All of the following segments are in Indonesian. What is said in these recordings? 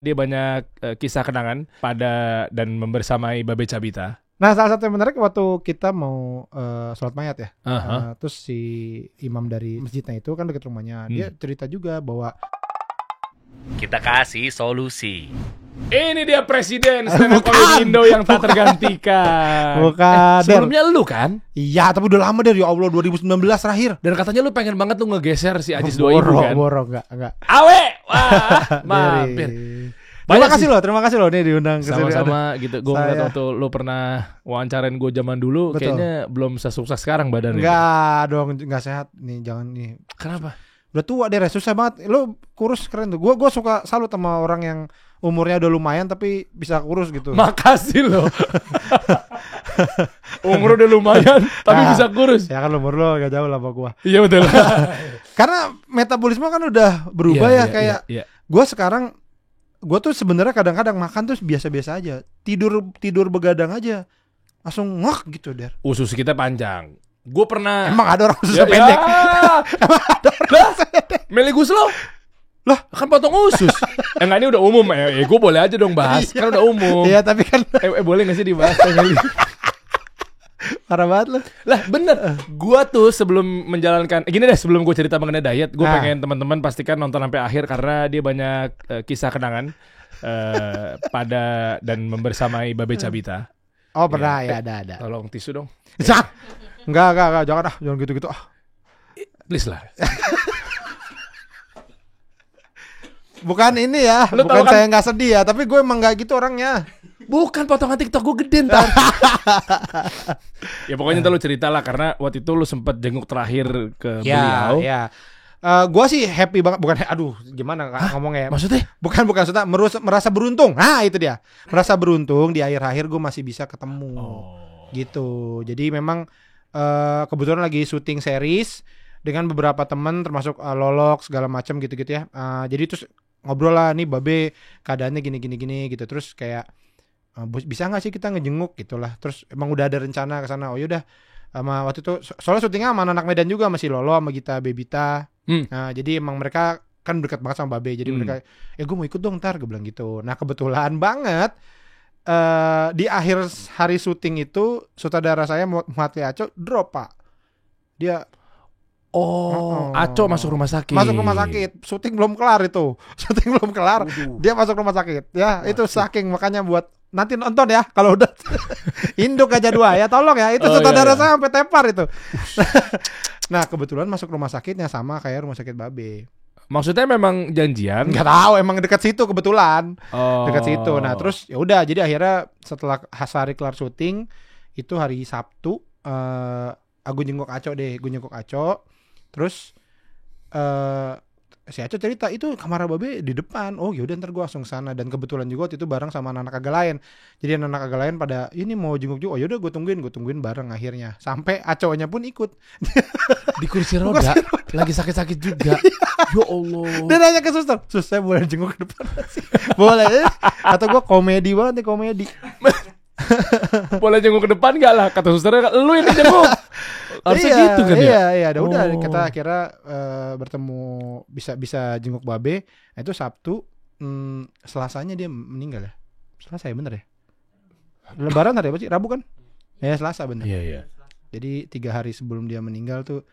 Dia banyak kisah kenangan pada dan membersamai Babe Cabita. Nah, salah satu yang menarik waktu kita mau sholat mayat ya. Aha. Terus si imam dari masjidnya itu kan dekat rumahnya. Dia cerita juga bahwa kita kasih solusi. Ini dia presiden stand up comedy Indo yang tak tergantikan. Bukan. Sebelumnya lu kan? Iya, tapi udah lama deh, ya Allah, 2019 terakhir. Dan katanya lu pengen banget lu ngegeser si Ajis 2000 kan? Borok, enggak. Awe! Wah, mampir. Terima kasih loh nih diundang ke sini. Sama-sama gitu. Gue ngeliat waktu lu pernah wawancarain gue zaman dulu. Betul. Kayaknya belum sesukses sekarang badannya. Enggak dong, enggak sehat nih, jangan nih. Kenapa? Udah tua deh, susah banget. Lu kurus keren tuh. Gue suka salut sama orang yang umurnya udah lumayan tapi bisa kurus gitu. Makasih loh. Umur udah lumayan tapi bisa kurus. Ya kan umur lo gak jauh lah sama gue. Iya betul. Karena metabolisme kan udah berubah kayak. Gue sekarang tuh sebenarnya kadang-kadang makan tuh biasa-biasa aja. Tidur begadang aja. Langsung ngak gitu, Der. Usus kita panjang. Gue pernah. Emang ada orang ususnya pendek? Emang ada orang ususnya pendek? Meli Guslo? Lah kan potong usus. Enggak, ini udah umum ya. Gue boleh aja dong bahas. Kan udah umum. Iya tapi kan boleh gak sih dibahas Meli? Parah banget loh. Lah bener. Gue tuh sebelum menjalankan gini deh, sebelum gue cerita mengenai diet, gue pengen teman-teman pastikan nonton sampai akhir karena dia banyak kisah kenangan pada dan membersamai Babe Cabita. Oh pernah ya, ada. Tolong tisu dong. Enggak, jangan gitu-gitu Please lah. Bukan ini ya, Lu bukan kan? saya nggak sedih ya, tapi gue emang nggak gitu orangnya. Bukan, potongan TikTok gue gede ntar. Ya pokoknya ntar lu cerita lah, karena waktu itu lu sempet jenguk terakhir ke beliau. Ya. Gue sih happy banget, bukan gimana ngomongnya? Maksudnya? Bukan sudah merasa beruntung. Nah itu dia, merasa beruntung di akhir-akhir gue masih bisa ketemu. Gitu. Jadi memang kebetulan lagi syuting series dengan beberapa teman termasuk Lolok segala macam gitu-gitu ya. Jadi terus ngobrol lah, nih Babe keadaannya gini gitu. Terus kayak bisa nggak sih kita ngejenguk gitulah. Terus emang udah ada rencana ke sana. Oh yaudah, sama waktu itu soalnya syutingnya sama anak Medan juga, masih Lolo sama Gita Bebita. Nah jadi emang mereka kan dekat banget sama Babe. Jadi mereka gue mau ikut dong ntar, gue bilang gitu. Nah kebetulan banget di akhir hari syuting itu sutradara saya Muhatli Aco drop, Pak. Dia Aco masuk rumah sakit. Syuting belum kelar itu. Dia masuk rumah sakit. Ya, itu saking, makanya buat nanti nonton ya kalau udah Induk aja 2 ya, tolong ya. Itu sutradara saya sampai tepar itu. Nah, kebetulan masuk rumah sakitnya sama kayak rumah sakit Babe. Maksudnya memang janjian? Enggak tahu, emang dekat situ kebetulan. Dekat situ. Nah, terus ya udah, jadi akhirnya setelah hari kelar syuting itu hari Sabtu gue jenguk Aco. Terus si Aco cerita itu kamar Babe di depan. Oh yaudah, ntar gue langsung sana. Dan kebetulan juga waktu itu bareng sama anak-anak agak lain. Jadi anak-anak agak lain pada ini mau jenguk juga. Oh yaudah, gue tungguin bareng akhirnya. Sampai Aconya pun ikut. Di kursi roda. Lagi sakit-sakit juga. Ya Allah. Dia nanya ke suster, saya boleh jenguk ke depan sih? Boleh. Atau gue komedi banget nih, komedi. Boleh jenguk ke depan gak lah? Kata susternya, lu yang jenguk. Harusnya gitu kan ya? Iya, udah kita akhirnya bertemu, bisa jenguk Babe. Nah, itu Sabtu, Selasanya dia meninggal ya. Selasa ya, bener ya? Lebaran hari apa sih? Rabu kan? Ya Selasa bener. Iya. Jadi 3 hari sebelum dia meninggal tuh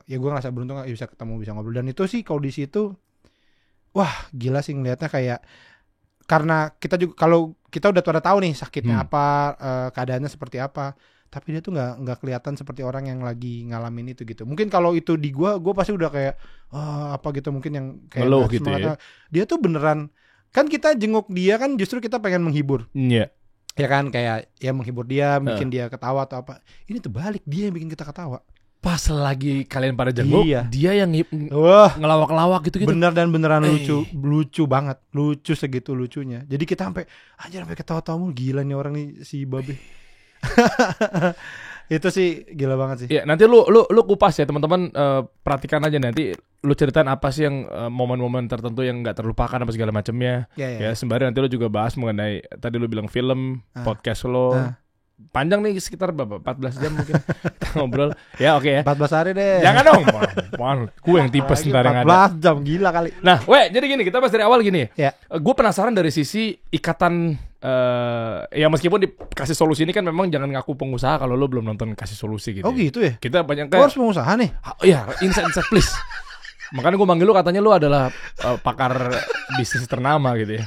ya gue ngerasa beruntung bisa ketemu, bisa ngobrol. Dan itu sih kalau di situ wah gila sih ngelihatnya, kayak karena kita juga kalau kita udah tahu nih sakitnya apa, keadaannya seperti apa, tapi dia tuh nggak kelihatan seperti orang yang lagi ngalamin itu gitu. Mungkin kalau itu di gue pasti udah kayak apa gitu, mungkin yang kayak ngeluh gitu ya. Dia tuh beneran, kan kita jenguk dia kan justru kita pengen menghibur. Iya. Ya kan, kayak ya menghibur dia, bikin dia ketawa atau apa. Ini tuh balik, dia yang bikin kita ketawa. Pas lagi kalian pada jenguk, dia yang ngelawak-lawak gitu. Beneran lucu banget, lucu segitu lucunya. Jadi kita sampai ketawa-tawa mulu, gila nih orang nih si Babe. Itu sih gila banget sih. Ya, nanti lu kupas ya teman-teman, perhatikan aja nanti lu ceritain apa sih yang momen-momen tertentu yang nggak terlupakan apa segala macamnya. Ya sembari nanti lu juga bahas mengenai tadi lu bilang film, podcast lo. panjang nih sekitar berapa? 14 jam mungkin kita ngobrol. Ya oke ya. 14 hari deh. Jangan dong. Gue yang tipes Lagi ntar yang ada. 14 jam gila kali. Nah, jadi gini, kita bahas dari awal gini. Ya. Gue penasaran dari sisi ikatan ya meskipun dikasih solusi ini kan memang jangan ngaku pengusaha kalau lo belum nonton kasih solusi gitu. Oh gitu ya. Kita banyak Gua harus pengusaha nih. Iya, insight please. Makanya gue manggil lu, katanya lu adalah pakar bisnis ternama gitu ya.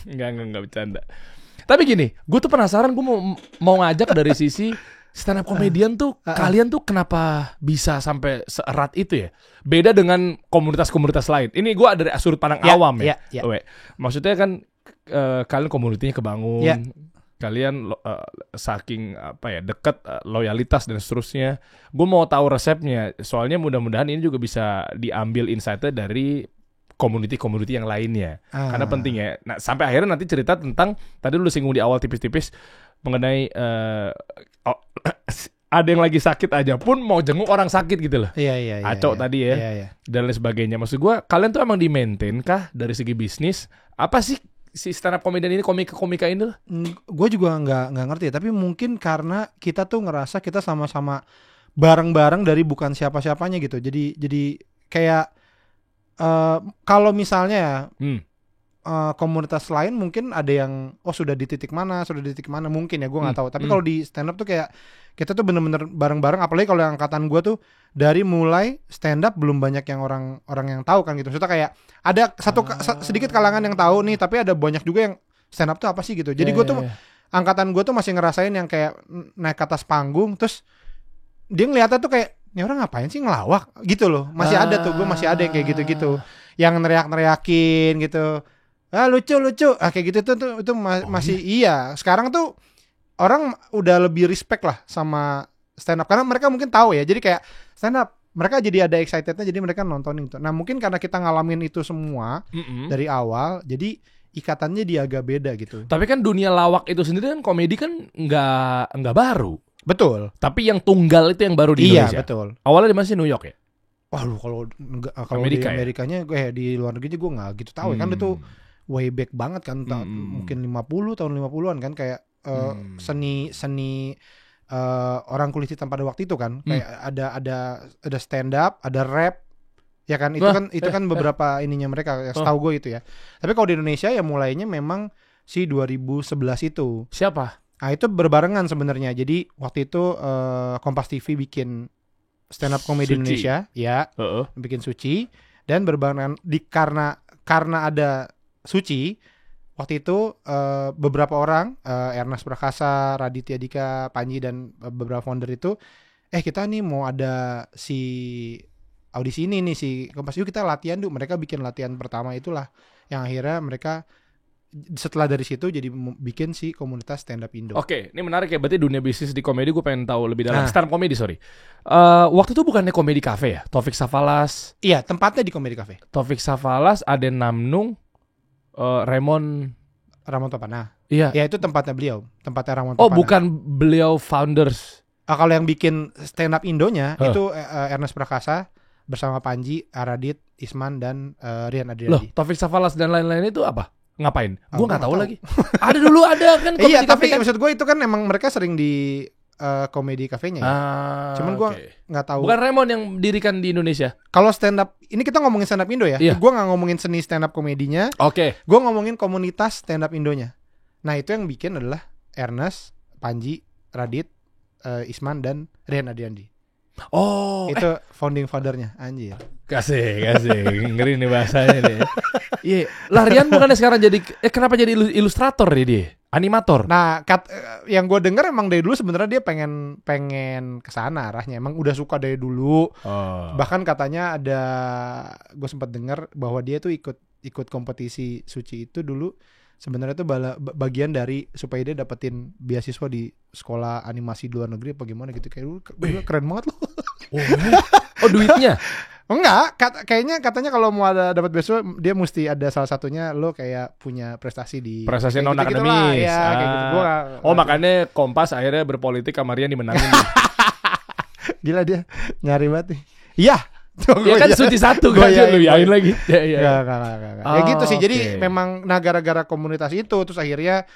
Enggak bercanda. Tapi gini, gue tuh penasaran, gue mau ngajak dari sisi stand up comedian tuh, kalian tuh kenapa bisa sampai seerat itu ya? Beda dengan komunitas-komunitas lain. Ini gue dari sudut pandang awam ya. Maksudnya kan kalian komunitinya kebangun. Ya. Kalian saking dekat, loyalitas dan seterusnya. Gue mau tahu resepnya. Soalnya mudah-mudahan ini juga bisa diambil insight-nya dari community yang lainnya. Karena penting ya. Nah, sampai akhirnya nanti cerita tentang, tadi lu singgung di awal tipis-tipis mengenai ada yang lagi sakit aja pun mau jenguk orang sakit gitu loh. Iya. Acok tadi ya. Iya. Dan lain sebagainya. Maksud gue, kalian tuh emang di-maintain kah dari segi bisnis? Apa sih si stand up comedian ini, komika ini? Gue juga nggak ngerti, tapi mungkin karena kita tuh ngerasa kita sama-sama bareng-bareng dari bukan siapa-siapanya gitu. Jadi kayak kalau misalnya komunitas lain mungkin ada yang sudah di titik mana mungkin ya, gue nggak tahu. Tapi kalau di stand up tuh kayak kita tuh bener-bener bareng-bareng. Apalagi kalau yang angkatan gue tuh dari mulai stand up belum banyak yang orang yang tahu kan gitu. Maksudnya kayak ada sedikit kalangan yang tahu nih, tapi ada banyak juga yang stand up tuh apa sih gitu. Jadi gue tuh angkatan gue tuh masih ngerasain yang kayak naik ke atas panggung terus dia ngeliatnya tuh kayak, ini orang ngapain sih ngelawak gitu loh. Masih ada tuh, gue masih ada yang kayak gitu-gitu, yang neriak-neriakin gitu. Lucu kayak gitu tuh itu masih. Iya, sekarang tuh orang udah lebih respect lah sama stand up karena mereka mungkin tahu ya. Jadi kayak stand up mereka jadi ada excitednya, jadi mereka nontonin itu. Nah mungkin karena kita ngalamin itu semua dari awal, jadi ikatannya dia agak beda gitu. Tapi kan dunia lawak itu sendiri kan, komedi kan nggak baru. Betul. Tapi yang tunggal itu yang baru di Indonesia. Iya betul. Awalnya di mana sih, New York ya? Waduh, kalau Amerika, di Amerikanya di luar negeri gue nggak gitu tahu ya. Kan itu way back banget kan, mungkin tahun 50-an kan, kayak seni orang kulit hitam pada waktu itu kan, kayak ada stand up, ada rap, ya kan, itu kan beberapa ininya mereka, setahu gue itu ya. Tapi kalau di Indonesia ya mulainya memang si 2011 itu. Siapa? Nah itu berbarengan sebenarnya. Jadi waktu itu Kompas TV bikin stand up comedy Indonesia, ya, bikin Suci, dan berbarengan karena ada Suci. Waktu itu beberapa orang, Ernest Prakasa, Raditya Dika, Panji, dan beberapa founder itu, kita nih mau ada si audisi ini nih, si Kompas, yuk kita latihan dulu. Mereka bikin latihan pertama itulah yang akhirnya mereka setelah dari situ jadi bikin si komunitas stand up Indo. Oke, ini menarik ya. Berarti dunia bisnis di komedi gue pengen tahu lebih dalam. Stand up komedi, sorry. Waktu itu bukannya komedi cafe ya? Taufik Safalas. Iya, tempatnya di komedi cafe. Taufik Safalas, Aden Namnung, Ramon Topana. Iya. Ya itu tempatnya beliau, tempatnya Ramon Topana. Oh, bukan beliau founders. Kalau yang bikin stand up Indonya itu Ernest Prakasa bersama Panji, Aradit, Isman, dan Rian Adriandi. Loh, Taufik Safalas dan lain-lain itu apa? Ngapain? Gue nggak tahu lagi. Ada dulu ada kan komedi iya, tapi kan? maksud gue itu kan emang mereka sering di komedi kafenya ya. Cuman gue nggak tahu. Bukan Raymond yang dirikan di Indonesia. Kalau stand up, ini kita ngomongin stand up Indo ya. Iya. Gue nggak ngomongin seni stand up komedinya. Oke. Gue ngomongin komunitas stand up Indonya. Nah itu yang bikin adalah Ernest, Panji, Radit, Isman, dan Rian Adriandi. Oh, itu founding fathernya, anjir. Kasih, ngeri nih bahasanya nih. Iya, Rian bukannya sekarang jadi kenapa jadi ilustrator dia? Animator. Nah, yang gue denger emang dari dulu sebenarnya dia pengen kesana arahnya. Emang udah suka dari dulu. Bahkan katanya gue sempat dengar bahwa dia tuh ikut kompetisi Suci itu dulu. Sebenarnya itu bagian dari supaya dia dapetin beasiswa di sekolah animasi di luar negeri apa gimana gitu. Kayak keren banget loh. Oh, duitnya? Enggak, katanya kalau mau dapat beasiswa dia mesti ada salah satunya lo kayak punya prestasi non akademis. Ya, kayak gitu. Makanya Kompas akhirnya berpolitik sama Rian dimenangin. Gila dia nyari banget nih. Iya. Ya kan Suci satu kan lu yain lagi. Ya. Ya gitu sih. Jadi memang gara-gara komunitas itu terus akhirnya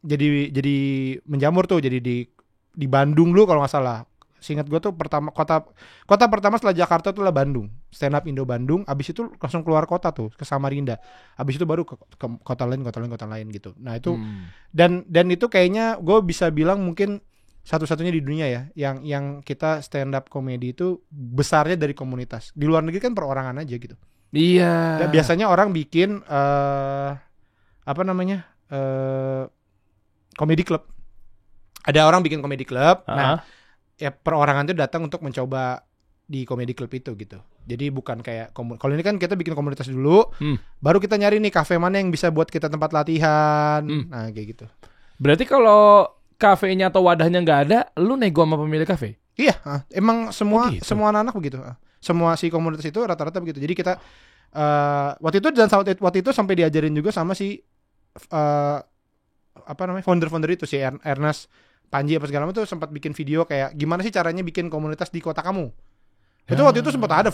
jadi menjamur tuh, jadi di Bandung dulu kalau nggak salah. Seingat gue tuh kota pertama setelah Jakarta tuh lah Bandung, stand up Indo Bandung. Abis itu langsung keluar kota tuh ke Samarinda. Abis itu baru ke kota lain gitu. Nah itu dan itu kayaknya gue bisa bilang mungkin satu-satunya di dunia ya yang kita stand up comedy itu besarnya dari komunitas. Di luar negeri kan perorangan aja gitu. Iya. Dan biasanya orang bikin comedy club. Ada orang bikin comedy club. Nah, ya perorangan itu datang untuk mencoba di comedy club itu gitu. Jadi bukan kayak kalau ini kan kita bikin komunitas dulu, baru kita nyari nih kafe mana yang bisa buat kita tempat latihan. Nah, kayak gitu. Berarti kalau kafenya atau wadahnya nggak ada, lu nego sama pemilik kafe? Iya, emang semua anak-anak begitu. Semua si komunitas itu rata-rata begitu. Jadi kita waktu itu sampai diajarin juga sama si founder itu si Ernest Panji apa segala macam tuh sempat bikin video kayak gimana sih caranya bikin komunitas di kota kamu. Itu waktu itu sempat ada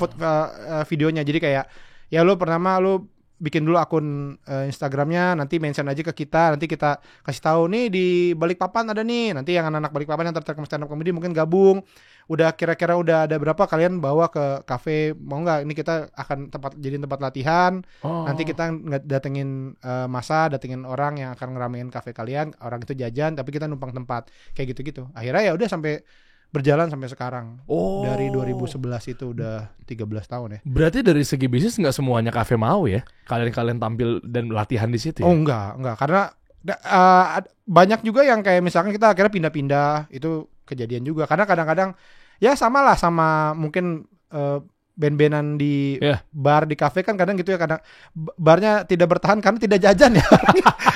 videonya. Jadi kayak ya lu pertama lu bikin dulu akun Instagramnya, nanti mention aja ke kita, nanti kita kasih tahu nih di Balikpapan ada nih, nanti yang anak-anak Balikpapan yang tertarik stand up comedy mungkin gabung. Udah kira-kira udah ada berapa kalian bawa ke kafe, mau nggak? Ini kita akan jadiin tempat latihan. Nanti kita datengin datengin orang yang akan ngeramein kafe kalian, orang itu jajan, tapi kita numpang tempat kayak gitu-gitu. Akhirnya ya udah sampai berjalan sampai sekarang. Dari 2011 itu udah 13 tahun ya. Berarti dari segi bisnis nggak semuanya kafe mau ya? Kalian tampil dan latihan di situ ya? Enggak. Karena banyak juga yang kayak misalkan kita akhirnya pindah-pindah, itu kejadian juga. Karena kadang-kadang ya sama mungkin band-bandan di bar di kafe kan kadang gitu ya, kadang barnya tidak bertahan karena tidak jajan ya.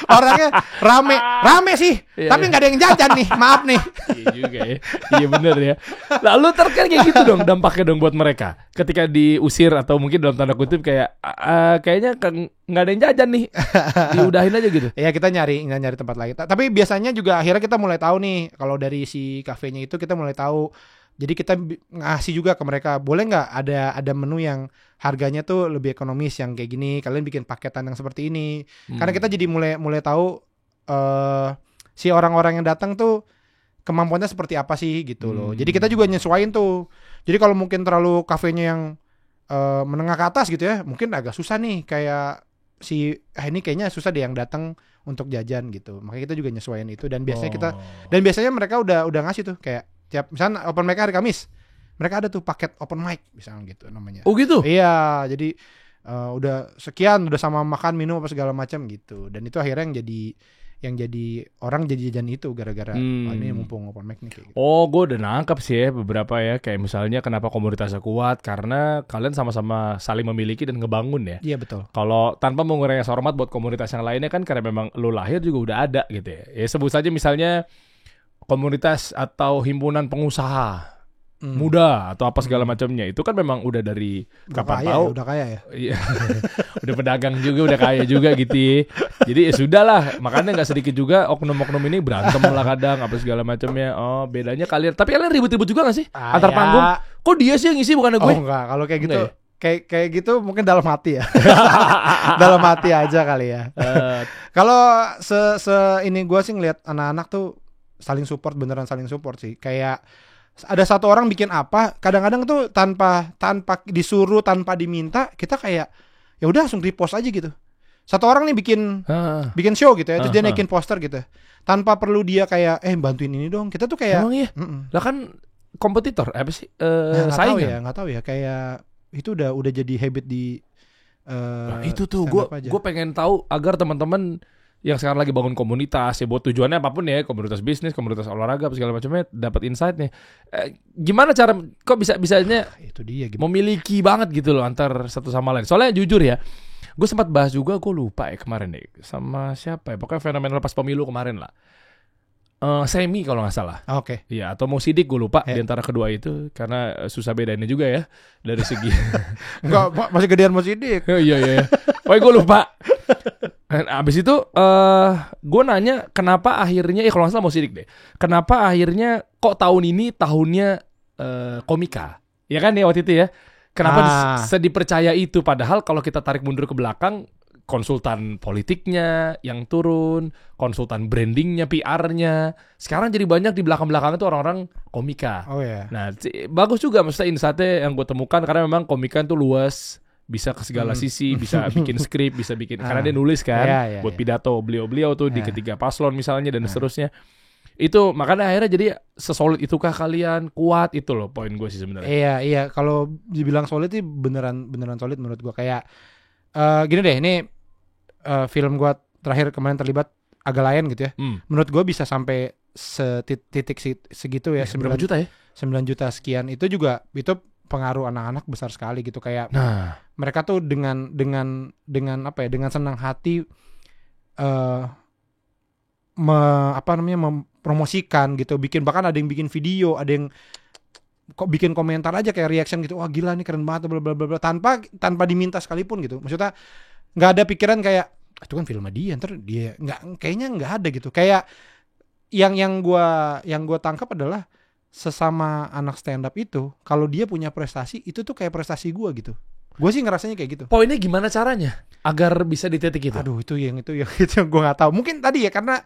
Orangnya rame sih, tapi nggak ada yang jajan nih, maaf nih. Iya juga ya, iya bener ya. Lalu terkait kayak gitu dong dampaknya dong buat mereka ketika diusir atau mungkin dalam tanda kutip kayak kayaknya nggak ada yang jajan nih, diudahin aja gitu. Ya kita nyari tempat lain. Tapi biasanya juga akhirnya kita mulai tahu nih kalau dari si kafenya itu kita mulai tahu. Jadi kita ngasih juga ke mereka, boleh nggak ada menu yang harganya tuh lebih ekonomis yang kayak gini, kalian bikin paketan yang seperti ini. Karena kita jadi mulai tahu si orang-orang yang datang tuh kemampuannya seperti apa sih gitu loh. Jadi kita juga nyesuaiin tuh. Jadi kalau mungkin terlalu kafenya yang menengah ke atas gitu ya, mungkin agak susah nih kayak ini kayaknya susah deh yang datang untuk jajan gitu. Makanya kita juga nyesuaiin itu dan biasanya mereka udah ngasih tuh kayak tiap misalnya open mic hari Kamis, mereka ada tuh paket open mic misalnya gitu namanya. Oh gitu? Iya, jadi udah sekian, udah sama makan minum apa segala macam gitu. Dan itu akhirnya yang jadi orang jadi jajan itu gara-gara ini mumpung open mic nih kayak gitu. Oh, gue udah nangkap sih ya beberapa ya, kayak misalnya kenapa komunitasnya kuat karena kalian sama-sama saling memiliki dan ngebangun ya. Iya betul. Kalau tanpa mengurangi rasa hormat buat komunitas yang lainnya kan karena memang lu lahir juga udah ada gitu ya. Ya sebut saja misalnya komunitas atau himpunan pengusaha muda atau apa segala macamnya, itu kan memang udah dari kapan tahu udah kaya ya. Iya. Udah pedagang juga, udah kaya juga gitu ya. Jadi ya sudahlah, makanya nggak sedikit juga oknum-oknum ini berantem lah kadang apa segala macamnya. Oh, bedanya kalian, tapi kalian ribut-ribut juga nggak sih antar panggung? Kok dia sih yang ngisi bukan gue? Oh enggak, kalau kayak gitu kayak gitu mungkin dalam hati ya. Dalam hati aja kali ya. Kalau ini gue sih ngeliat anak-anak tuh beneran saling support sih. Kayak ada satu orang bikin apa, kadang-kadang tuh tanpa disuruh, tanpa diminta, kita kayak ya udah langsung repost aja gitu. Satu orang nih bikin show gitu ya, terus dia naikin poster gitu. Tanpa perlu dia kayak bantuin ini dong. Kita tuh kayak emang iya? Lah kan kompetitor apa sih? Saingan. Nggak tahu ya, kayak itu udah jadi habit di nah, itu tuh gue pengen tahu agar teman-teman yang sekarang lagi bangun komunitas ya buat tujuannya apapun ya, komunitas bisnis, komunitas olahraga segala macamnya, dapat insight-nya. Gimana cara kok bisanya itu dia gitu. Memiliki banget gitu loh antar satu sama lain. Soalnya jujur ya, gue sempat bahas juga, gue lupa ya kemarin deh sama siapa ya, pokoknya fenomenal pas pemilu kemarin lah. Semi kalau nggak salah. Oke. Iya, atau Mo Sidik gue lupa di antara kedua itu karena susah bedainnya juga ya dari segi. Enggak, masih gedean Mo Sidik. Iya. Pokoknya gue lupa. Abis itu gue nanya kenapa akhirnya kalau nggak salah Mo Sidik deh. Kenapa akhirnya kok tahun ini tahunnya komika? Ya kan ya waktu itu ya. Kenapa dipercaya itu padahal kalau kita tarik mundur ke belakang konsultan politiknya yang turun, konsultan brandingnya, PR-nya. Sekarang jadi banyak di belakang-belakang itu orang-orang komika. Oh ya. Nah, bagus juga maksudnya insight-nya yang gue temukan karena memang komika itu luas, bisa ke segala sisi, bisa bikin skrip, bisa bikin karena dia nulis kan buat pidato beliau-beliau tuh di ketiga paslon misalnya dan seterusnya. Itu makanya akhirnya jadi sesolid itukah kalian, kuat itu loh poin gue sih sebenarnya. Iya, kalau dibilang solid sih beneran solid menurut gue. Kayak gini deh, ini film gue terakhir kemarin terlibat agak lain gitu ya. Menurut gue bisa sampai titik segitu ya, 9 juta ya? 9 juta sekian. Itu juga itu pengaruh anak-anak besar sekali gitu. Kayak mereka tuh dengan apa ya, dengan senang hati mempromosikan gitu, bahkan ada yang bikin video, ada yang kok bikin komentar aja kayak reaction gitu, wah gila nih keren banget bla bla bla tanpa diminta sekalipun gitu. Maksudnya nggak ada pikiran kayak itu kan film dia, ntar dia kayaknya nggak ada gitu. Kayak yang gua tangkap adalah sesama anak stand up itu kalau dia punya prestasi itu tuh kayak prestasi gua gitu. Gue sih ngerasanya kayak gitu. Poinnya gimana caranya agar bisa di titik itu? Aduh, itu yang gue nggak tahu. Mungkin tadi ya karena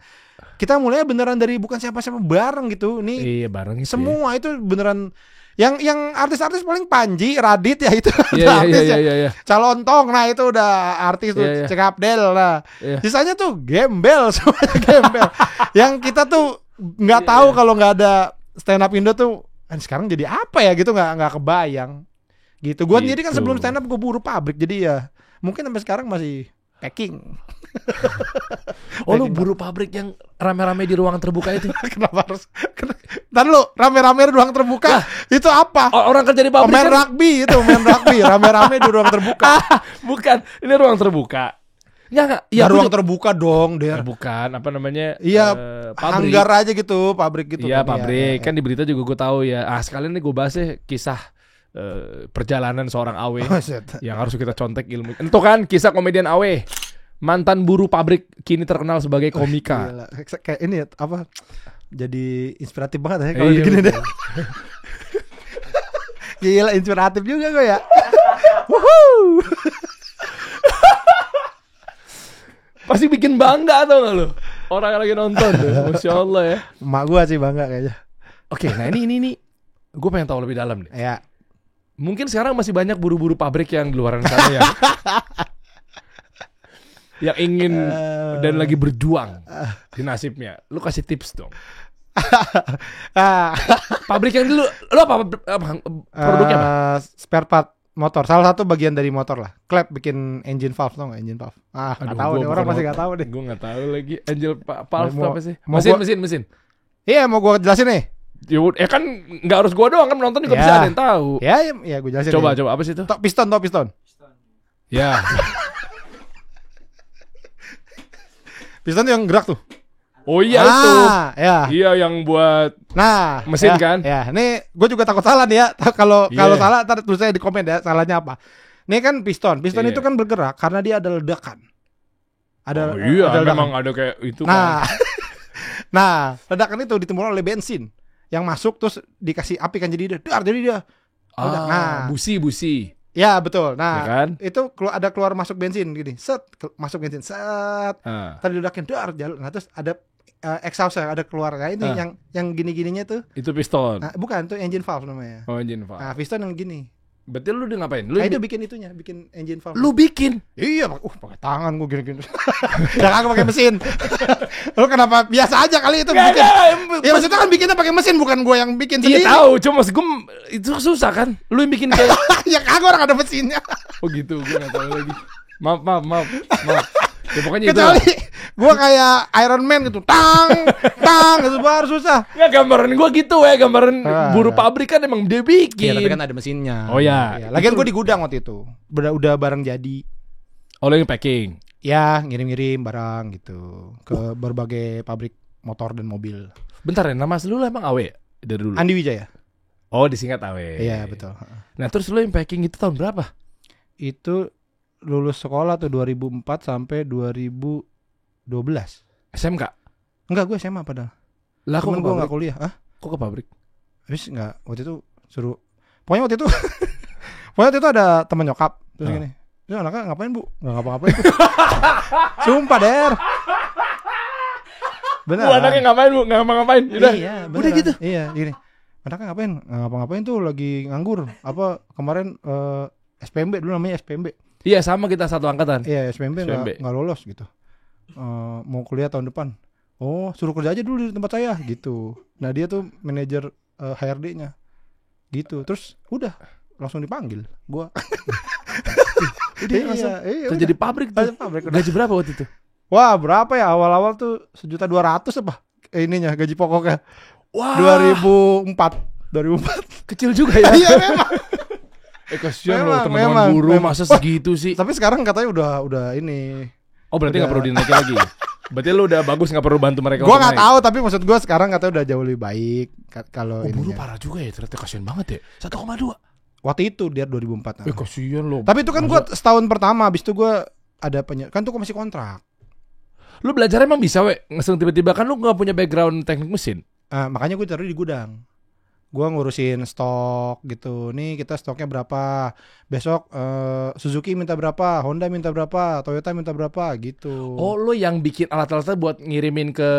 kita mulai beneran dari bukan siapa-siapa bareng gitu. Nih, iya bareng itu. Semua itu beneran yang artis-artis paling Panji, Radit ya itu artis ya. Calontong, nah itu udah artis tuh, Cek Abdel lah. Sisanya tuh gembel semuanya gembel. Yang kita tuh nggak tahu kalau nggak ada stand up Indo tuh sekarang jadi apa ya gitu, nggak kebayang. Gitu. Gue sendiri kan sebelum stand up gue buruh pabrik, jadi ya mungkin sampai sekarang masih packing. Oh lu buruh pabrik yang rame-rame di ruang terbuka itu? Kenapa harus? Dan lu rame-rame di ruang terbuka itu apa? Orang kerja di pabrik main rugby itu, main rugby rame-rame di ruang terbuka. Bukan, ini ruang terbuka. Ya, ruang terbuka dong, Der. Bukan, apa namanya? Iya, hanggar aja gitu, pabrik gitu. Iya, pabrik. Kan di berita juga gue tahu ya. Sekalian nih gue bahasnya kisah perjalanan seorang Awe yang harus kita contek ilmu. Itu kan kisah komedian Awe, mantan buruh pabrik kini terkenal sebagai komika. Kayak ini apa? Jadi inspiratif banget ya kalau begini deh. Gila, inspiratif juga gue ya. Wuhuu. Pasti bikin bangga tau gak lo? Orang yang lagi nonton tuh, Masya Allah ya. Emak gue sih bangga kayaknya. Oke, nah ini gue pengen tahu lebih dalam nih. Ya. Mungkin sekarang masih banyak buru-buru pabrik yang di luar sana ya, yang ingin dan lagi berjuang di nasibnya. Lu kasih tips dong. Pabrik yang dulu, lu apa produknya apa? Spare part motor. Salah satu bagian dari motor lah. Klep bikin engine valve, tau gak engine valve? Nggak tahu deh, orang masih nggak tahu deh. Gue nggak tahu lagi. Engine valve apa sih? Mesin. Iya, mau gue jelasin nih. Kan nggak harus gue doang, kan penonton juga bisa ada yang tahu. Ya gue jelasin. Coba apa sih itu? Piston. Ya. Piston yang gerak tuh. Oh iya itu. Ya. Iya yang buat mesin kan. Ya, nih gue juga takut salah nih ya. Kalau salah ntar tulis saya di komen ya salahnya apa. Nih kan piston itu kan bergerak karena dia ada ledakan. Ada memang ada kayak itu kan. Nah, ledakan itu ditimbulkan oleh bensin yang masuk terus dikasih api kan jadi dia. Busi. Ya betul. Nah, ya kan? Itu ada keluar masuk bensin gini. Masuk bensin. Tadi ledakin jalan. Nah, terus ada exhaust ada keluar kayak ini yang gini-gininya tuh. Itu piston. Nah, bukan, itu engine valve namanya. Oh, engine valve. Nah, piston yang gini. Berarti lu udah ngapain? Itu bikin engine valve. Lu bikin? Iya, pakai tangan gua gini-gini. Jangan pakai mesin. Lu kenapa biasa aja kali itu bikin? Ya maksudnya kan bikinnya pakai mesin, bukan gua yang bikin sendiri. Iya tahu, cuma maksud gua itu susah kan? Lu yang bikin kayak ya kagak, orang ada mesinnya. Oh gitu, gua enggak tahu lagi. Maaf. Ya pokoknya kecuali gue kayak Iron Man gitu, tang itu baru susah. Nggak, gambaran gue gitu ya, gambaran buruh pabrik kan emang dia bikin. Iya, tapi kan ada mesinnya. Oh ya. Lagian gue di gudang waktu itu, udah barang jadi. Oh, lo yang packing? Ya, ngirim barang gitu ke berbagai pabrik motor dan mobil. Bentar ya, nama lu emang Awe dari dulu? Andi Wijaya. Oh, disingkat Awe. Iya betul. Nah terus lu yang packing itu tahun berapa? Itu lulus sekolah tuh 2004 sampai 2012. SMK? Enggak, gue SMA padahal. Lah kok gue gak kuliah. Kok ke pabrik? Habis enggak, waktu itu suruh. Pokoknya waktu itu ada teman nyokap. Terus gini, Ini anaknya ngapain bu? Nggak ngapa-ngapain. Sumpah Der. Bener. Bu anaknya ngapain bu? Nggak ngapa-ngapain. Udah. Iya, Udah gitu. Iya, gini. Anaknya ngapain? Nggak ngapa-ngapain tuh, lagi nganggur. Apa kemarin SPMB dulu namanya SPMB. Iya sama kita satu angkatan. Iya SPMB nggak lolos gitu. Mau kuliah tahun depan. Oh suruh kerja aja dulu di tempat saya gitu. Nah dia tuh manajer HRD-nya gitu. Terus udah langsung dipanggil. Gua. Dia langsung kerja di pabrik tuh. Gaji berapa waktu itu? Wah berapa ya awal-awal tuh 1.200.000 apa? Ininya gaji pokoknya. Wah. 2004. Kecil juga ya. Iya memang. Kasihan loh teman-teman buruh masa segitu sih. Tapi sekarang katanya udah ini. Oh berarti nggak perlu dinaikin lagi. Berarti lu udah bagus, nggak perlu bantu mereka. Gua nggak tahu tapi maksud gua sekarang katanya udah jauh lebih baik kalau ini. Buruh parah juga ya ternyata, kasihan banget ya. 1,2. Waktu itu dia 2004. Kasihan loh. Tapi itu kan gua setahun pertama, habis itu gua ada kan tuh gua masih kontrak. Lu belajar emang bisa ngeseng tiba-tiba, kan lu nggak punya background teknik mesin. Makanya gue taruh di gudang. Gue ngurusin stok gitu. Nih kita stoknya berapa. Besok Suzuki minta berapa, Honda minta berapa, Toyota minta berapa gitu. Oh lo yang bikin alat-alatnya buat ngirimin ke...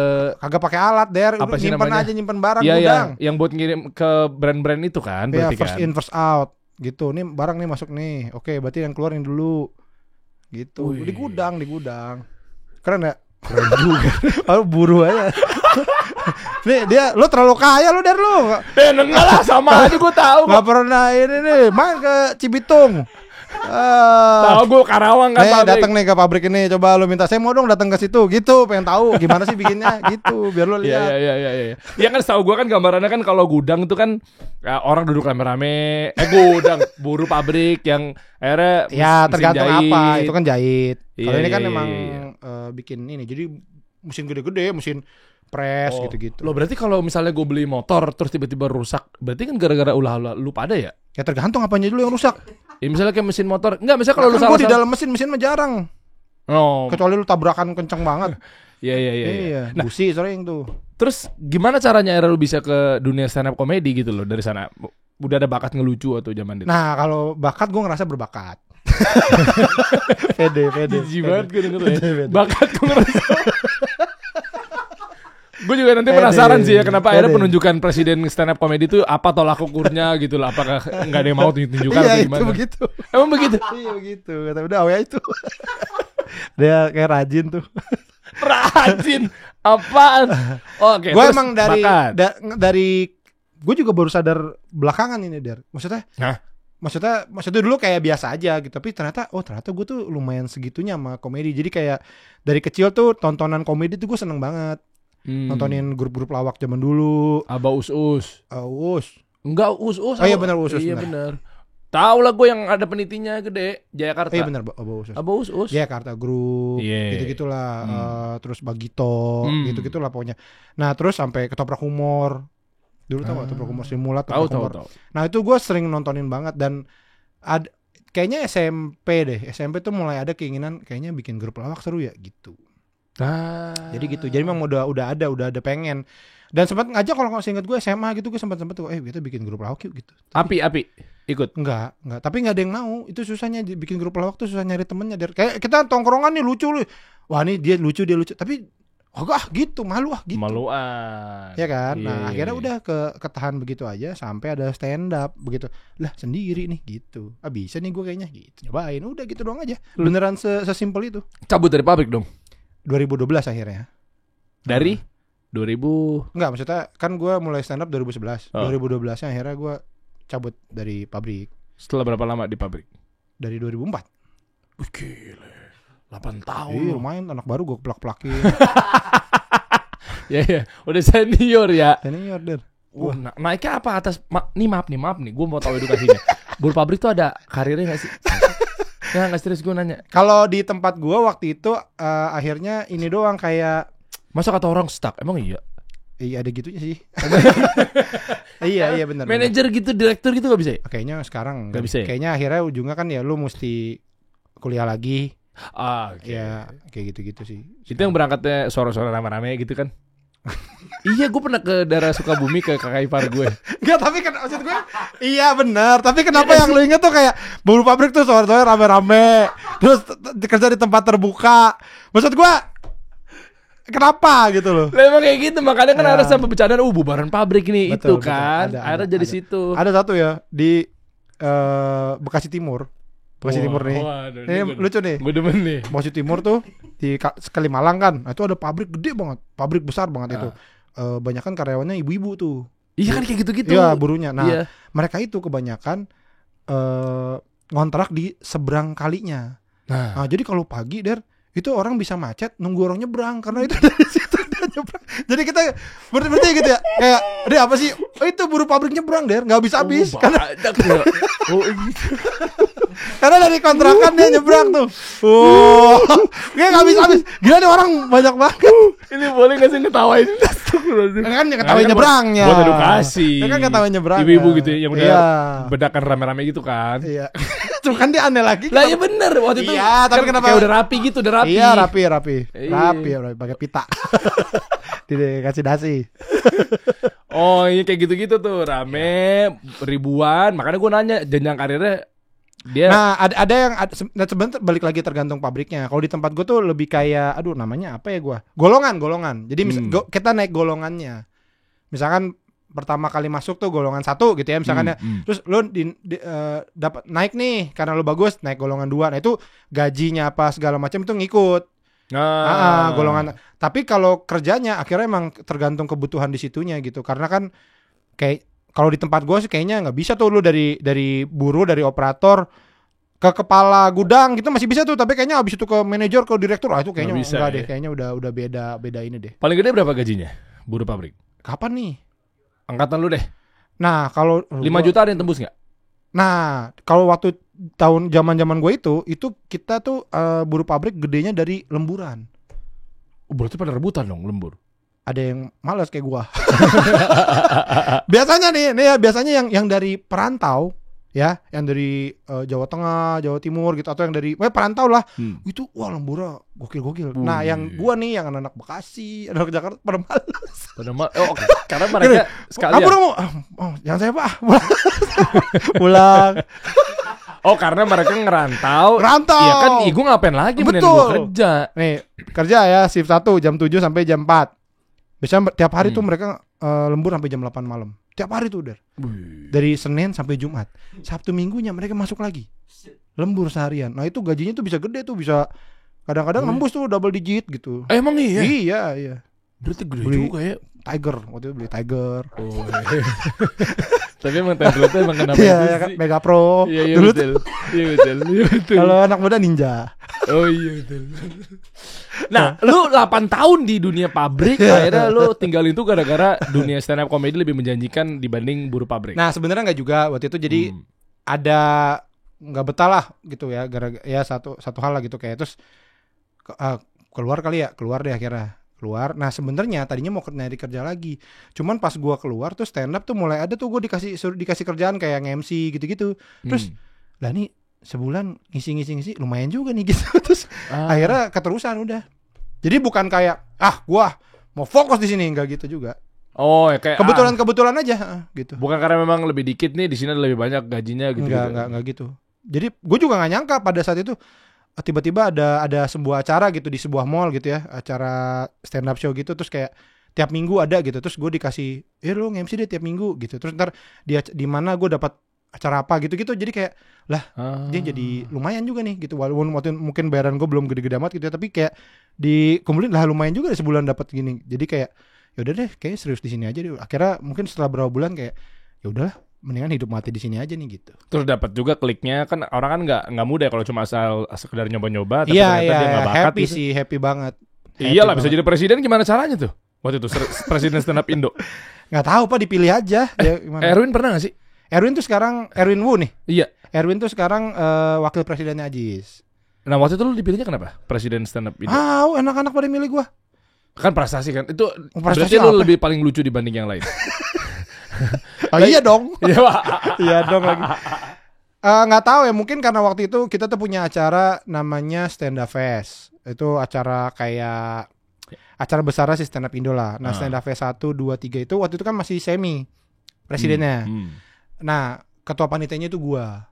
Kagak pakai alat Der, apa sih nyimpen namanya? aja, nyimpen barang Iya, gudang. yang buat ngirim ke brand-brand itu kan. Iya Berarti first kan. in first out gitu. Nih barang nih masuk nih. Oke berarti yang keluarin dulu. Gitu. Wih. Di gudang. Keren ya? Keren juga. Lalu buru aja. Nih dia, lo terlalu kaya lo Der lo. Enggak lah, sama aja gue tahu. Gak pernah ini nih main ke Cibitung. Tahu gue Karawang kan. Datang nih ke pabrik ini, coba lo minta saya mau dong datang ke situ gitu, pengen tahu gimana sih bikinnya gitu, biar lo lihat. Iya. Ya kan setahu gue kan gambarannya kan kalau gudang itu kan ya, orang duduk rame-rame. Gudang buruh pabrik yang akhirnya Ya tergantung jahit. apa, itu kan jahit. Kalau ini kan Iya. emang bikin ini, jadi mesin gede-gede, mesin press gitu-gitu. Lo berarti kalau misalnya gue beli motor terus tiba-tiba rusak, berarti kan gara-gara ulah lu pada ya? Ya tergantung apanya dulu yang rusak. Ya misalnya kayak mesin motor, enggak misalnya kalau lu Kan salah gua di dalam mesin mah jarang. Oh, Kecuali lu tabrakan kenceng banget. iya. Iya, Nah, busi sering tuh. terus gimana caranya era lu bisa ke dunia stand up comedy gitu loh dari sana? Udah ada bakat ngelucu atau zaman itu? Nah, kalau bakat gua ngerasa berbakat. Pede. Jijik banget gue denger ya. Pede. Bakat gue ngerasa. Gue juga nanti penasaran sih ya kenapa akhirnya penunjukan presiden stand up comedy itu apa tolak ukurnya gitu lah. Apakah nggak ada yang mau tunjuk-tunjukkan atau Iya gimana? itu begitu. Emang begitu? Iya begitu. Kata udah ya itu. Dia kayak rajin tuh. Rajin. Apaan? Oh, oke. Gue terus emang dari bakat. dari gue juga baru sadar belakangan ini Der. Maksudnya dulu kayak biasa aja gitu, tapi ternyata gue tuh lumayan segitunya sama komedi. Jadi kayak dari kecil tuh tontonan komedi tuh gue seneng banget. Nontonin grup-grup lawak zaman dulu. Aba Us. Enggak Us. Oh iya benar Us. Iya benar. Tahu lah gue yang ada penitinya gede, Jayakarta. Iya benar Aba Us. Jayakarta Group, gitu-gitulah. Terus Bagito, gitu-gitulah pokoknya. Nah terus sampai Ketoprak Humor. Dulu tau gak Ketoprak Humor Simulat? Tahu. Nah itu gue sering nontonin banget dan kayaknya SMP tuh mulai ada keinginan kayaknya bikin grup lawak seru ya gitu. Jadi gitu. Jadi memang udah ada pengen. Dan sempat ngajak kalau ingat gue SMA gitu, gue sempat tuh kita bikin grup lawak yuk gitu. Api ikut. Enggak, tapi enggak ada yang mau. Itu susahnya bikin grup lawak tuh, susah nyari temennya. Kayak kita tongkrongan nih lucu. Wah, nih dia lucu. Tapi gitu, malu gitu. Maluan. Ya kan? Nah, Iya. akhirnya udah ketahan begitu aja sampai ada stand up begitu. Lah, sendiri nih gitu. Bisa nih gue kayaknya gitu. Nyobain udah gitu doang aja. Beneran sesimpel itu. Cabut dari pabrik dong. 2012 akhirnya. Dari 2000. Enggak, maksudnya kan gue mulai stand up 2011. 2012-nya akhirnya gue cabut dari pabrik. Setelah berapa lama di pabrik? Dari 2004. Wih, gila. 8 tahun. Iya, lumayan anak baru gue plak-plakin. Ya, udah senior ya. Senior Der. Wah, naiknya apa atas maaf nih, gue mau tahu edukasinya. Buruh pabrik tuh ada karirnya nggak sih? Ya nggak serius gue nanya. Kalau di tempat gue waktu itu akhirnya ini doang kayak masa kata orang stuck, emang iya? Iya ada gitunya sih. Iya benar. Manajer gitu, direktur gitu nggak bisa? Ya? Kayaknya sekarang nggak bisa. Ya? Kayaknya akhirnya ujungnya kan ya lu mesti kuliah lagi. Okay. Ya kayak gitu-gitu sih. Itu yang berangkatnya sore-sore rame-rame gitu kan? Iya, gue pernah ke daerah Sukabumi ke kakak ipar gue. Enggak, tapi kan maksud gue iya benar, tapi kenapa yang lu inget tuh kayak buru pabrik tuh sore-sore rame-rame, terus kerja di tempat terbuka. Maksud gue kenapa gitu loh? Lah emang kayak gitu, makanya kan Ya. ada sampai bercandaan bubaran pabrik nih. Betul, itu kan. betul. Akhirnya jadi situ. Ada satu ya di Bekasi Timur. Bekasi Timur nih. Waduh, Ini lucu nih. Gue demen nih. Bekasi Timur tuh di Kalimalang kan. Nah, itu ada pabrik gede banget, pabrik besar banget itu. Banyak kan karyawannya ibu-ibu tuh. Iya kan kayak gitu-gitu. Iya, burunya. Nah, Iya. mereka itu kebanyakan ngontrak di seberang kalinya. Nah, Nah, jadi kalau pagi itu orang bisa macet nunggu orang nyebrang karena itu dari situ dia nyebrang. Jadi kita berarti gitu ya. Kayak, "Deh, apa sih? Oh, itu buru pabrik nyebrang, nggak habis-habis." Karena banyak ya. Oh, gitu. Karena dari kontrakan dia nyebrang tuh. Kayak nggak habis-habis. Gila nih orang banyak banget. Ini boleh gak sih ngetawain? Astagfirullahaladzim. Kan ketawain nyebrangnya. Buat edukasi. Ya kan ketawain nyebrangnya. Ibu-ibu gitu ya, yang udah Iya. bedakan rame-rame gitu kan. Iya. Cuma kan dia aneh lagi. Lah ya bener, waktu itu Iya, tapi kan kenapa- kayak udah rapi gitu, udah rapi. Iya, rapi. Iya. Rapi pakai pita. Dikasih dasi. Oh iya kayak gitu-gitu tuh, rame ribuan. Makanya gue nanya jenjang karirnya dia. Nah, ada yang sebenarnya balik lagi tergantung pabriknya. Kalau di tempat gue tuh lebih kayak, aduh namanya apa ya gue? Golongan. Jadi kita naik golongannya. Misalkan pertama kali masuk tuh golongan 1 gitu ya misalkan ya. Terus lo dapat naik nih karena lo bagus naik golongan 2. Nah itu gajinya apa segala macam itu ngikut. Golongan. Tapi kalau kerjanya akhirnya emang tergantung kebutuhan di situnya gitu. Karena kan kayak kalau di tempat gue sih kayaknya nggak bisa tuh lu dari buruh, dari operator ke kepala gudang gitu masih bisa tuh, tapi kayaknya abis itu ke manajer, ke direktur, itu kayaknya Nggak bisa, enggak ya. deh, kayaknya udah beda ini deh. Paling gede berapa gajinya buruh pabrik? Kapan nih? Angkatan lu deh. Nah kalau 5 juta ada yang tembus nggak? Nah kalau waktu tahun zaman gue itu kita tuh buruh pabrik gedenya dari lemburan. Berarti pada rebutan dong lembur. Ada yang malas kayak gua. Biasanya biasanya yang dari perantau ya, yang dari Jawa Tengah, Jawa Timur gitu, atau yang dari perantau lah. Itu wah lemburnya gokil. Nah, yang gua nih yang anak Bekasi, anak Jakarta pada malas. Karena mereka sekalian. Kabur mau. Jangan saya Pak. Pulang. Oh, karena mereka ngerantau. Rantau. Iya kan, gue ngapain lagi mending Betul. gue kerja. Nih, kerja ya shift 1 jam 7 sampai jam 4. Biasanya tiap hari tuh mereka lembur sampai jam 8 malam. Tiap hari tuh dari Senin sampai Jumat. Sabtu Minggunya mereka masuk lagi. Lembur seharian. Nah, itu gajinya tuh bisa gede tuh, bisa kadang-kadang nembus tuh double digit gitu. Emang iya? Iya. Berarti gede Beli juga ya. Tiger, waktu itu beli Tiger. Oh, iya. Tapi emang Tesla tuh emang kenapa Iya, itu kan sih? Mega Pro. Iya Dulu betul. Iya betul. kalau anak muda Ninja. Oh iya betul. Nah, lu 8 tahun di dunia pabrik, akhirnya lu tinggalin tuh gara-gara dunia stand up comedy lebih menjanjikan dibanding buruh pabrik. Nah, sebenarnya enggak juga waktu itu, jadi ada nggak betah lah gitu ya, gara-gara ya satu hal lah gitu kayak terus keluar deh akhirnya. Keluar. Nah sebenarnya tadinya mau nyari kerja lagi. Cuman pas gua keluar tuh stand up tuh mulai ada tuh gua dikasih kerjaan kayak MC gitu-gitu. Terus lah nih sebulan ngisi lumayan juga nih gitu. Terus akhirnya keterusan udah. Jadi bukan kayak gua mau fokus di sini, enggak gitu juga. Oh, ya kayak kebetulan aja gitu. Bukan karena memang lebih dikit nih, di sini lebih banyak gajinya gitu. Enggak gitu. Jadi gue juga nggak nyangka pada saat itu tiba-tiba ada sebuah acara gitu di sebuah mall gitu ya, acara stand up show gitu, terus kayak tiap minggu ada gitu, terus gue dikasih lu nge-MC deh tiap minggu gitu, terus ntar dia di mana gue dapat acara apa gitu-gitu, jadi kayak dia jadi lumayan juga nih gitu, walaupun mungkin bayaran gue belum gede-gede amat gitu ya, tapi kayak dikumpulin lumayan juga sebulan dapat gini, jadi kayak ya udah deh kayak serius di sini aja deh. Akhirnya mungkin setelah beberapa bulan kayak ya udahlah mendingan hidup mati di sini aja nih gitu. Terus dapat juga kliknya, kan orang kan nggak mudah kalau cuma asal sekedar nyoba-nyoba tapi Iya, ternyata dia nggak bakat happy gitu. sih, happy banget. Iyalah bisa jadi presiden, gimana caranya tuh? Waktu itu presiden stand up Indo. Nggak tahu Pak, dipilih aja. Erwin pernah nggak sih? Erwin tuh sekarang Erwin Wu nih. Iya. Erwin tuh sekarang wakil presidennya Ajis. Nah waktu itu lu dipilihnya kenapa? Presiden stand up Indo. Anak-anak pada milih gua. Kan prestasi kan. Itu Prestasi berarti lu apa? lebih paling lucu dibanding yang lain. Iya dong. Iya, Pak. Iya dong lagi. Nggak tahu ya, mungkin karena waktu itu kita tuh punya acara namanya Stand Up Fest. Itu acara kayak acara besarnya si stand up Indo lah. Nah stand up V1, 2, 3 itu waktu itu kan masih semi presidennya. Nah ketua panitianya itu gua.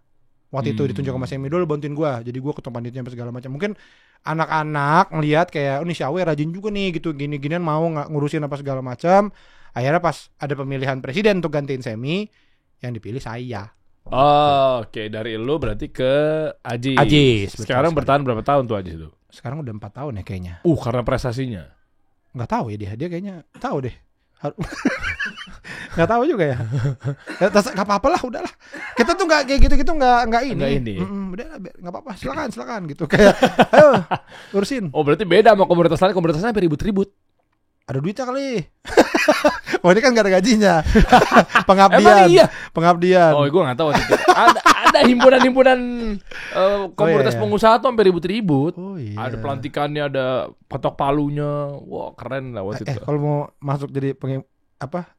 Waktu itu ditunjuk sama Semi dulu bantuin gua. Jadi gua ketua panitianya apa segala macam. Mungkin anak-anak ngelihat kayak ini si Awe rajin juga nih gitu, gini-ginian mau ngurusin apa segala macam. Akhirnya pas ada pemilihan presiden untuk gantiin Semi, yang dipilih saya. Oh, oke. Dari lu berarti ke Ajis. Ajis, betul Sekarang sekali. bertahan berapa tahun tuh Ajis itu? Sekarang udah 4 tahun ya kayaknya. Karena prestasinya. Nggak tahu ya dia kayaknya tahu deh. Nggak tahu juga ya. Nggak apa-apa lah, udahlah. Kita tuh nggak kayak gitu-gitu nggak ini. Nggak ini. Udah nggak apa-apa, silakan gitu kayak ayo urusin. Oh, berarti beda sama komunitas lain. Komunitas lain sampai ribut-ribut. Ada duitnya kali. Oh ini kan gak ada gajinya. Pengabdian. Emang iya? Pengabdian. Oh, gue nggak tahu waktu itu. Ada himpunan-himpunan komunitas iya. pengusaha tuh sampai ribut-ribut. Oh iya. Ada pelantikannya, ada ketok palunya. Wah, keren lah waktu itu. Kalau mau masuk jadi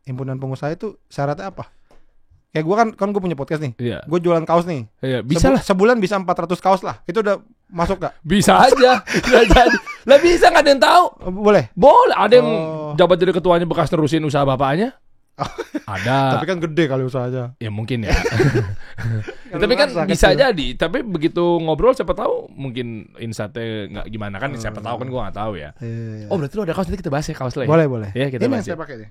himpunan pengusaha itu syaratnya apa? Kayak gue kan gue punya podcast nih. Iya. Gue jualan kaos nih. Iya, bisa lah. Sebulan bisa 400 kaos lah. Itu udah masuk gak? Bisa aja. Nggak jadi. Lah bisa, nggak ada yang tahu. Boleh. Boleh. Ada yang Oh. jabat jadi ketuanya bekas nerusin usaha bapaknya. Ada. Tapi kan gede kali usahanya. Ya mungkin ya. Tapi kan bisa jadi. Tapi begitu ngobrol siapa tahu mungkin insight-nya nggak gimana kan. Siapa tahu kan gue nggak tahu ya. Iya. Oh berarti lo ada kaos, nanti kita bahas ya kaos lo ya. Boleh. Ya kita Ini bahas yang saya ya. pakai nih.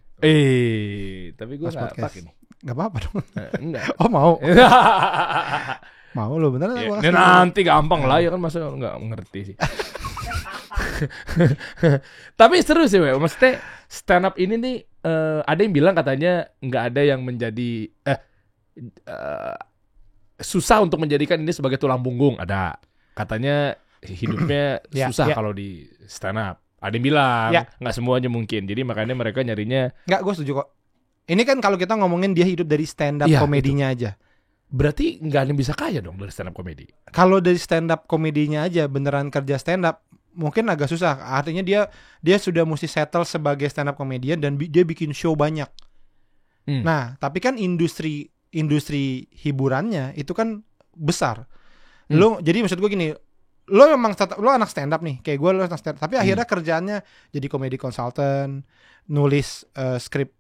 Tapi gue Pas nggak podcast. pakai nih. Gak apa-apa dong. Enggak. Oh mau. Mau lo beneran Ya, gua ini kasih. nanti gampang lah ya kan, masa nggak ngerti sih. Tapi seru sih, we. Maksudnya stand up ini nih ada yang bilang katanya nggak ada yang menjadi susah untuk menjadikan ini sebagai tulang punggung. Ada katanya hidupnya Ya, susah ya. kalau di stand up. Ada yang bilang nggak semuanya mungkin. Jadi makanya mereka nyarinya. Nggak, gue setuju kok. Ini kan kalau kita ngomongin dia hidup dari stand up Iya, komedinya aja. Berarti nggak ada yang bisa kaya dong dari stand up komedi. Kalau dari stand up komedinya aja beneran kerja stand up mungkin agak susah. Artinya dia sudah mesti settle sebagai stand up comedian dan dia bikin show banyak. Nah, tapi kan industri hiburannya itu kan besar. Jadi maksud gue gini, lo memang lo anak stand up nih, kayak gue lo anak stand up, tapi akhirnya kerjaannya jadi comedy consultant, nulis skrip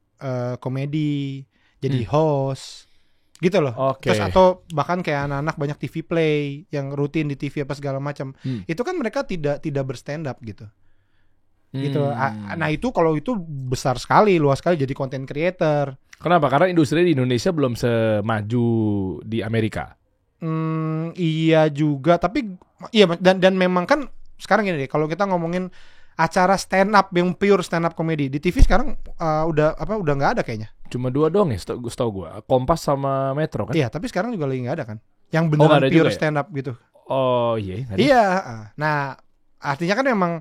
komedi, jadi host. Gitu loh. Oke. Terus atau bahkan kayak anak-anak banyak TV play yang rutin di TV apa segala macam. Itu kan mereka tidak berstand up gitu. Gitu. Nah, itu kalau itu besar sekali, luas sekali jadi content creator. Kenapa? Karena industri di Indonesia belum semaju di Amerika. Iya juga, tapi iya dan memang kan sekarang gini deh, kalau kita ngomongin acara stand up yang pure stand up comedy di TV sekarang udah nggak ada kayaknya. Cuma 2 dong ya, setahu gua. Kompas sama Metro kan? Iya, tapi sekarang juga lagi nggak ada kan. Yang beneran ada pure juga ya? stand up gitu. Oh iya. Iya. Nah, artinya kan memang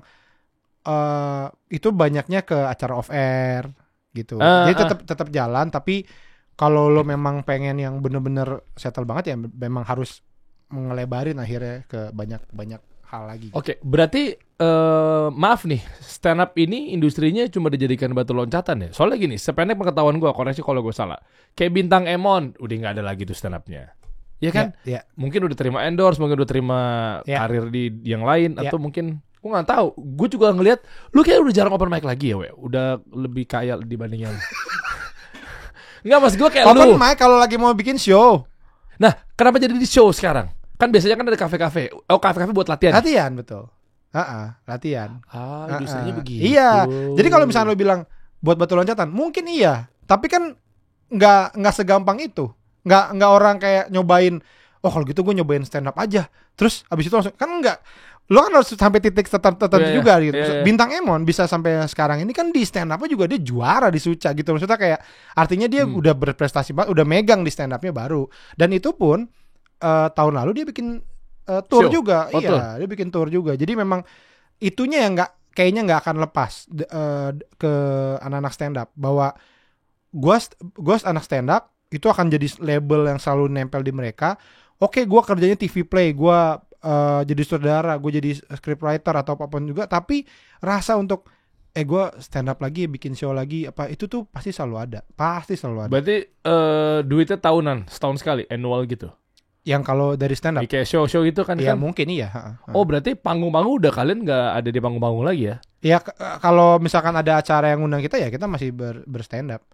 itu banyaknya ke acara off air gitu. Jadi tetap jalan, tapi kalau lo memang pengen yang bener-bener settle banget ya memang harus ngelebarin akhirnya ke banyak hal lagi. Oke, berarti maaf nih, stand up ini industrinya cuma dijadikan batu loncatan ya. Soalnya gini, sependek pengetahuan gua, koreksi kalau gue salah. Kayak Bintang Emon udah nggak ada lagi tuh stand up-nya. Ya kan? Ya. Mungkin udah terima endorse, mungkin udah terima karir di yang lain, atau mungkin gue nggak tahu. Gue juga ngelihat lu kayak udah jarang open mic lagi ya, we. Udah lebih kaya dibanding yang nggak, mas gue kayak open lu. mic kalau lagi mau bikin show. Nah, kenapa jadi di show sekarang? Kan biasanya kan ada kafe-kafe. Oh, kafe-kafe buat latihan. Latihan, betul. Latihan. Industrinya begitu. Iya. Jadi kalau misalnya lo bilang buat batu loncatan, mungkin iya. Tapi kan nggak segampang itu. Nggak orang kayak nyobain. Oh kalau gitu gue nyobain stand up aja. Terus abis itu langsung kan enggak. Lo kan harus sampai titik tertentu juga gitu. Bintang Emon bisa sampai sekarang ini kan di stand up-nya juga dia juara di Suca gitu. Maksudnya kayak artinya dia udah berprestasi banget, udah megang di stand up-nya baru. Dan itu pun tahun lalu dia bikin tour show juga. Iya, dia bikin tour juga. Jadi memang itunya yang kayaknya nggak akan lepas ke anak-anak stand up, bahwa gue anak stand up itu akan jadi label yang selalu nempel di mereka. Oke, gue kerjanya TV play, gue jadi sutradara, gue jadi scriptwriter atau apapun juga, tapi rasa untuk gue stand up lagi, bikin show lagi, apa itu tuh pasti selalu ada. Berarti duitnya tahunan, setahun sekali, annual gitu. Yang kalau dari stand up kayak show gitu kan? Ya mungkin iya. Oh berarti panggung-panggung udah kalian nggak ada di panggung-panggung lagi ya? Ya kalau misalkan ada acara yang undang kita ya kita masih berstand up.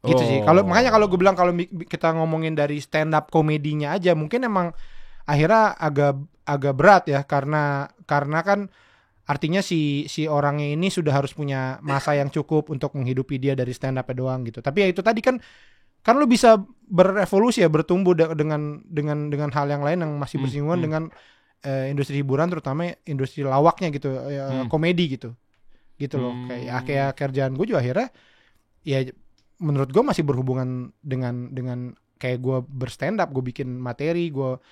Gitu sih. Kalau makanya kalau gue bilang kalau kita ngomongin dari stand up komedinya aja mungkin emang akhirnya agak berat ya karena kan artinya si orangnya ini sudah harus punya masa yang cukup untuk menghidupi dia dari stand up doang gitu. Tapi ya itu tadi kan lu bisa berevolusi ya, bertumbuh dengan hal yang lain yang masih bersinggungan dengan industri hiburan, terutama industri lawaknya gitu, komedi gitu loh. Kayak kerjaan gue juga akhirnya ya menurut gue masih berhubungan dengan kayak gue berstand up, gue bikin materi, gue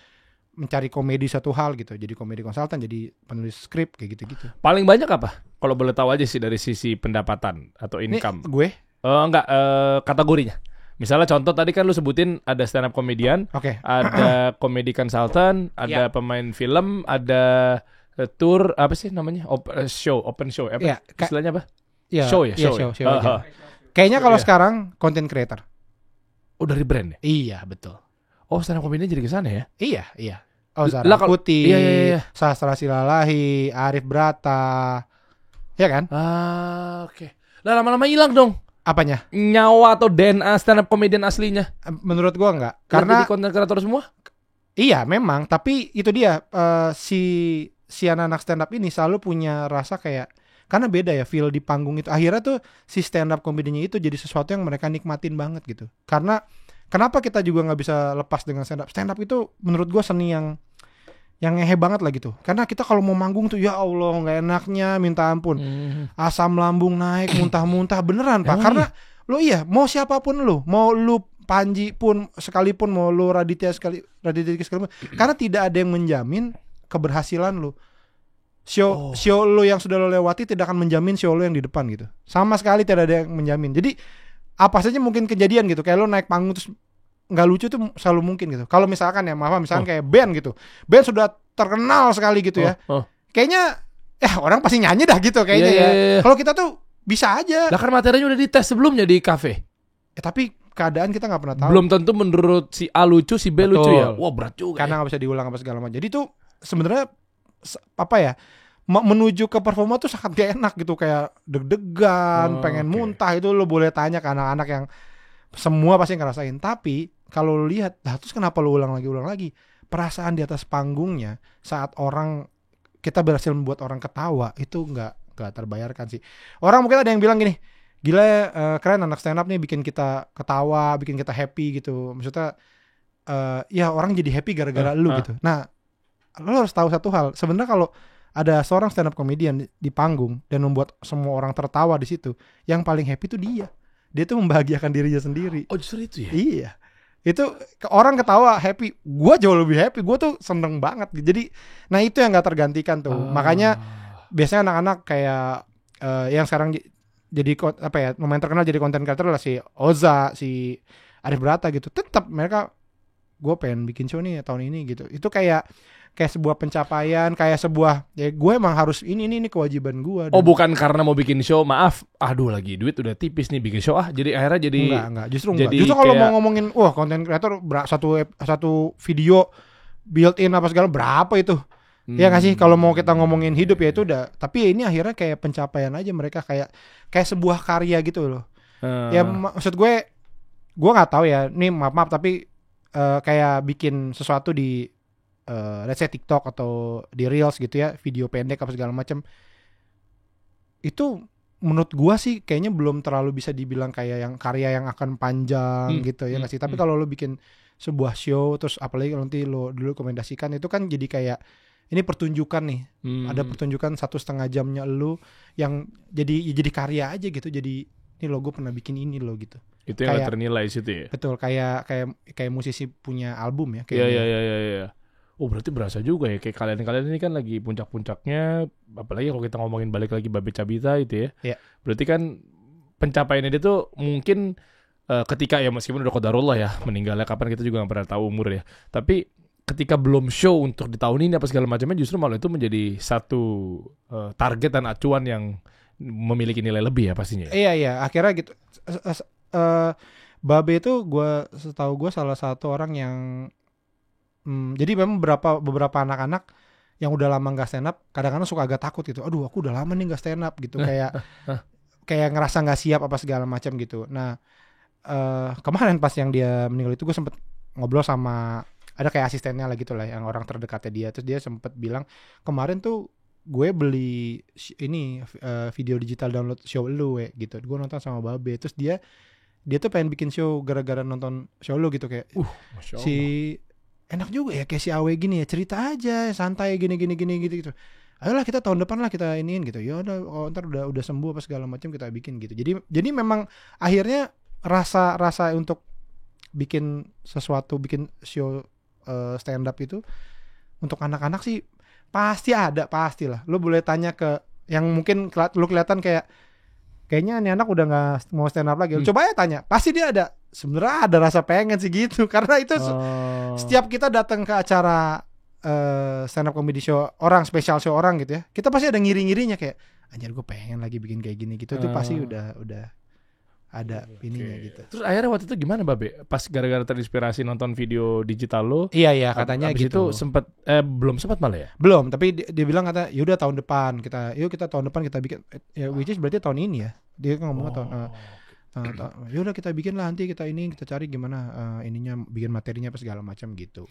mencari komedi satu hal gitu, jadi komedi konsultan, jadi penulis skrip kayak gitu. Paling banyak apa? Kalau boleh tahu aja sih dari sisi pendapatan atau income. Ini gue? Kategorinya. Misalnya contoh tadi kan lu sebutin ada stand up comedian, ada komedi konsultan, ada pemain film, ada tour, apa sih namanya? Open show, apa? Istilahnya apa? Show. Kayaknya kalau sekarang content creator. Oh, dari brand ya? Iya, betul. Oh, stand up comedian jadi ke sana ya? Iya. Oh, Zara Putih, Sastra Silalahi, Arif Brata. Ya kan? Oke. Lah lama-lama hilang dong. Apanya? Nyawa atau DNA stand up comedian aslinya? Menurut gua enggak. Karena jadi content creator semua? Iya, memang, tapi itu dia si anak stand up ini selalu punya rasa kayak karena beda ya feel di panggung itu. Akhirnya tuh si stand up comedy-nya itu jadi sesuatu yang mereka nikmatin banget gitu. Karena kenapa kita juga nggak bisa lepas dengan stand up? Stand up itu menurut gue seni yang ngehe banget lah gitu. Karena kita kalau mau manggung tuh ya Allah nggak enaknya minta ampun. Asam lambung naik, muntah-muntah beneran Pak. Karena lo mau siapapun lo, mau lu Panji pun sekalipun, mau lu Raditya sekalipun, karena tidak ada yang menjamin keberhasilan lo. Show lo yang sudah lo lewati tidak akan menjamin show lo yang di depan gitu. Sama sekali tidak ada yang menjamin. Jadi apa saja mungkin kejadian gitu. Kayak lo naik panggung terus nggak lucu tuh selalu mungkin gitu. Kalau misalkan ya misalkan kayak band gitu, band sudah terkenal sekali gitu ya, kayaknya orang pasti nyanyi dah gitu kayaknya ya. Kalau kita tuh bisa aja. Lah kan materinya udah dites sebelumnya di kafe. Tapi keadaan kita nggak pernah tahu. Belum tentu menurut si A lucu, si B lucu ya. Wah berat juga. Karena nggak bisa diulang apa segala macam. Jadi tuh sebenarnya apa ya? Menuju ke performa tuh sangat gak enak gitu, kayak deg-degan, pengen muntah. Itu lo boleh tanya ke anak-anak yang semua pasti ngerasain. Tapi kalau lo lihat, terus kenapa lo ulang lagi? Perasaan di atas panggungnya saat kita berhasil membuat orang ketawa itu nggak terbayarkan sih. Orang mungkin ada yang bilang gini, gila keren anak stand up nih bikin kita ketawa, bikin kita happy gitu. Maksudnya ya orang jadi happy gara-gara lu gitu. Nah lo harus tahu satu hal, sebenarnya kalau ada seorang stand up comedian di panggung dan membuat semua orang tertawa di situ, yang paling happy itu dia tuh membahagiakan dirinya sendiri. Oh justru itu ya? Iya. Itu orang ketawa happy, gue jauh lebih happy, gue tuh seneng banget. Jadi, nah itu yang nggak tergantikan tuh. Makanya biasanya anak-anak kayak yang sekarang jadi apa ya, lumayan terkenal jadi content creator lah, si Oza, si Arif Brata gitu. Tetap mereka, gue pengen bikin show nih tahun ini gitu. Itu kayak sebuah pencapaian, kayak sebuah ya gue emang harus ini kewajiban gue. Oh bukan karena mau bikin show, maaf, aduh lagi duit udah tipis nih bikin show jadi akhirnya jadi enggak, justru kalau mau ngomongin content creator satu video built in apa segala berapa itu. Ya nggak sih, kalau mau kita ngomongin hidup ya itu udah, tapi ya ini akhirnya kayak pencapaian aja, mereka kayak sebuah karya gitu loh. Ya maksud gue nggak tahu ya, ini maaf tapi kayak bikin sesuatu di let's say TikTok atau di Reels gitu ya, video pendek apa segala macam, itu menurut gua sih kayaknya belum terlalu bisa dibilang kayak yang karya yang akan panjang gitu ya nggak sih. Tapi kalau lo bikin sebuah show terus apalagi nanti lo dulu rekomendasikan, itu kan jadi kayak ini pertunjukan nih, ada pertunjukan 1,5 jamnya lo yang jadi karya aja gitu. Jadi ini lo, gue pernah bikin ini lo gitu. Itu yang kayak, ternilai situ ya. Betul, kayak musisi punya album ya. Iya. Oh berarti berasa juga ya, kayak kalian ini kan lagi puncak-puncaknya, apalagi kalau kita ngomongin balik lagi Babe Cabita itu ya. Iya. Berarti kan pencapaiannya dia tuh mungkin ketika ya meskipun udah qadarullah ya meninggalnya kapan kita juga nggak pernah tahu umur ya. Tapi ketika belum show untuk di tahun ini apa segala macamnya, justru malah itu menjadi satu target dan acuan yang memiliki nilai lebih ya pastinya. Iya akhirnya gitu. Babe itu setahu gue salah satu orang yang jadi memang beberapa anak-anak yang udah lama nggak stand up kadang-kadang suka agak takut gitu. Aduh, aku udah lama nih nggak stand up gitu, kayak ngerasa nggak siap apa segala macam gitu. Nah, kemarin pas yang dia meninggal itu gue sempet ngobrol sama ada kayak asistennya lah gitu lah, yang orang terdekatnya dia. Terus dia sempet bilang kemarin tuh gue beli video digital download show lu gitu. Gue nonton sama Babe. Terus dia tuh pengen bikin show gara-gara nonton show lu gitu, kayak Masya Allah. si enak juga ya kayak si Awe gini ya, cerita aja santai gini gitu. Ayolah kita tahun depan lah kita iniin gitu. Ya udah, ntar udah sembuh apa segala macam kita bikin gitu. Jadi memang akhirnya rasa untuk bikin sesuatu, bikin show stand up itu untuk anak-anak sih pastilah. Lu boleh tanya ke yang mungkin lu kelihatan kayaknya nih anak udah nggak mau stand up lagi. Coba ya tanya, pasti dia sebenarnya ada rasa pengen sih gitu. Karena itu setiap kita datang ke acara stand up comedy show orang, special show orang gitu ya, kita pasti ada ngiri-ngirinya kayak anjir gue pengen lagi bikin kayak gini gitu. Itu pasti udah ada ininya gitu. Terus akhirnya waktu itu gimana Babe? Pas gara-gara terinspirasi nonton video digital lo? Iya katanya abis gitu. Itu belum sempat malah ya? Belum, tapi dia bilang kata yaudah tahun depan kita tahun depan kita bikin ya, which is berarti tahun ini ya. Dia ngomong yaudah kita bikin lah, nanti kita cari gimana ininya, bikin materinya apa segala macam gitu.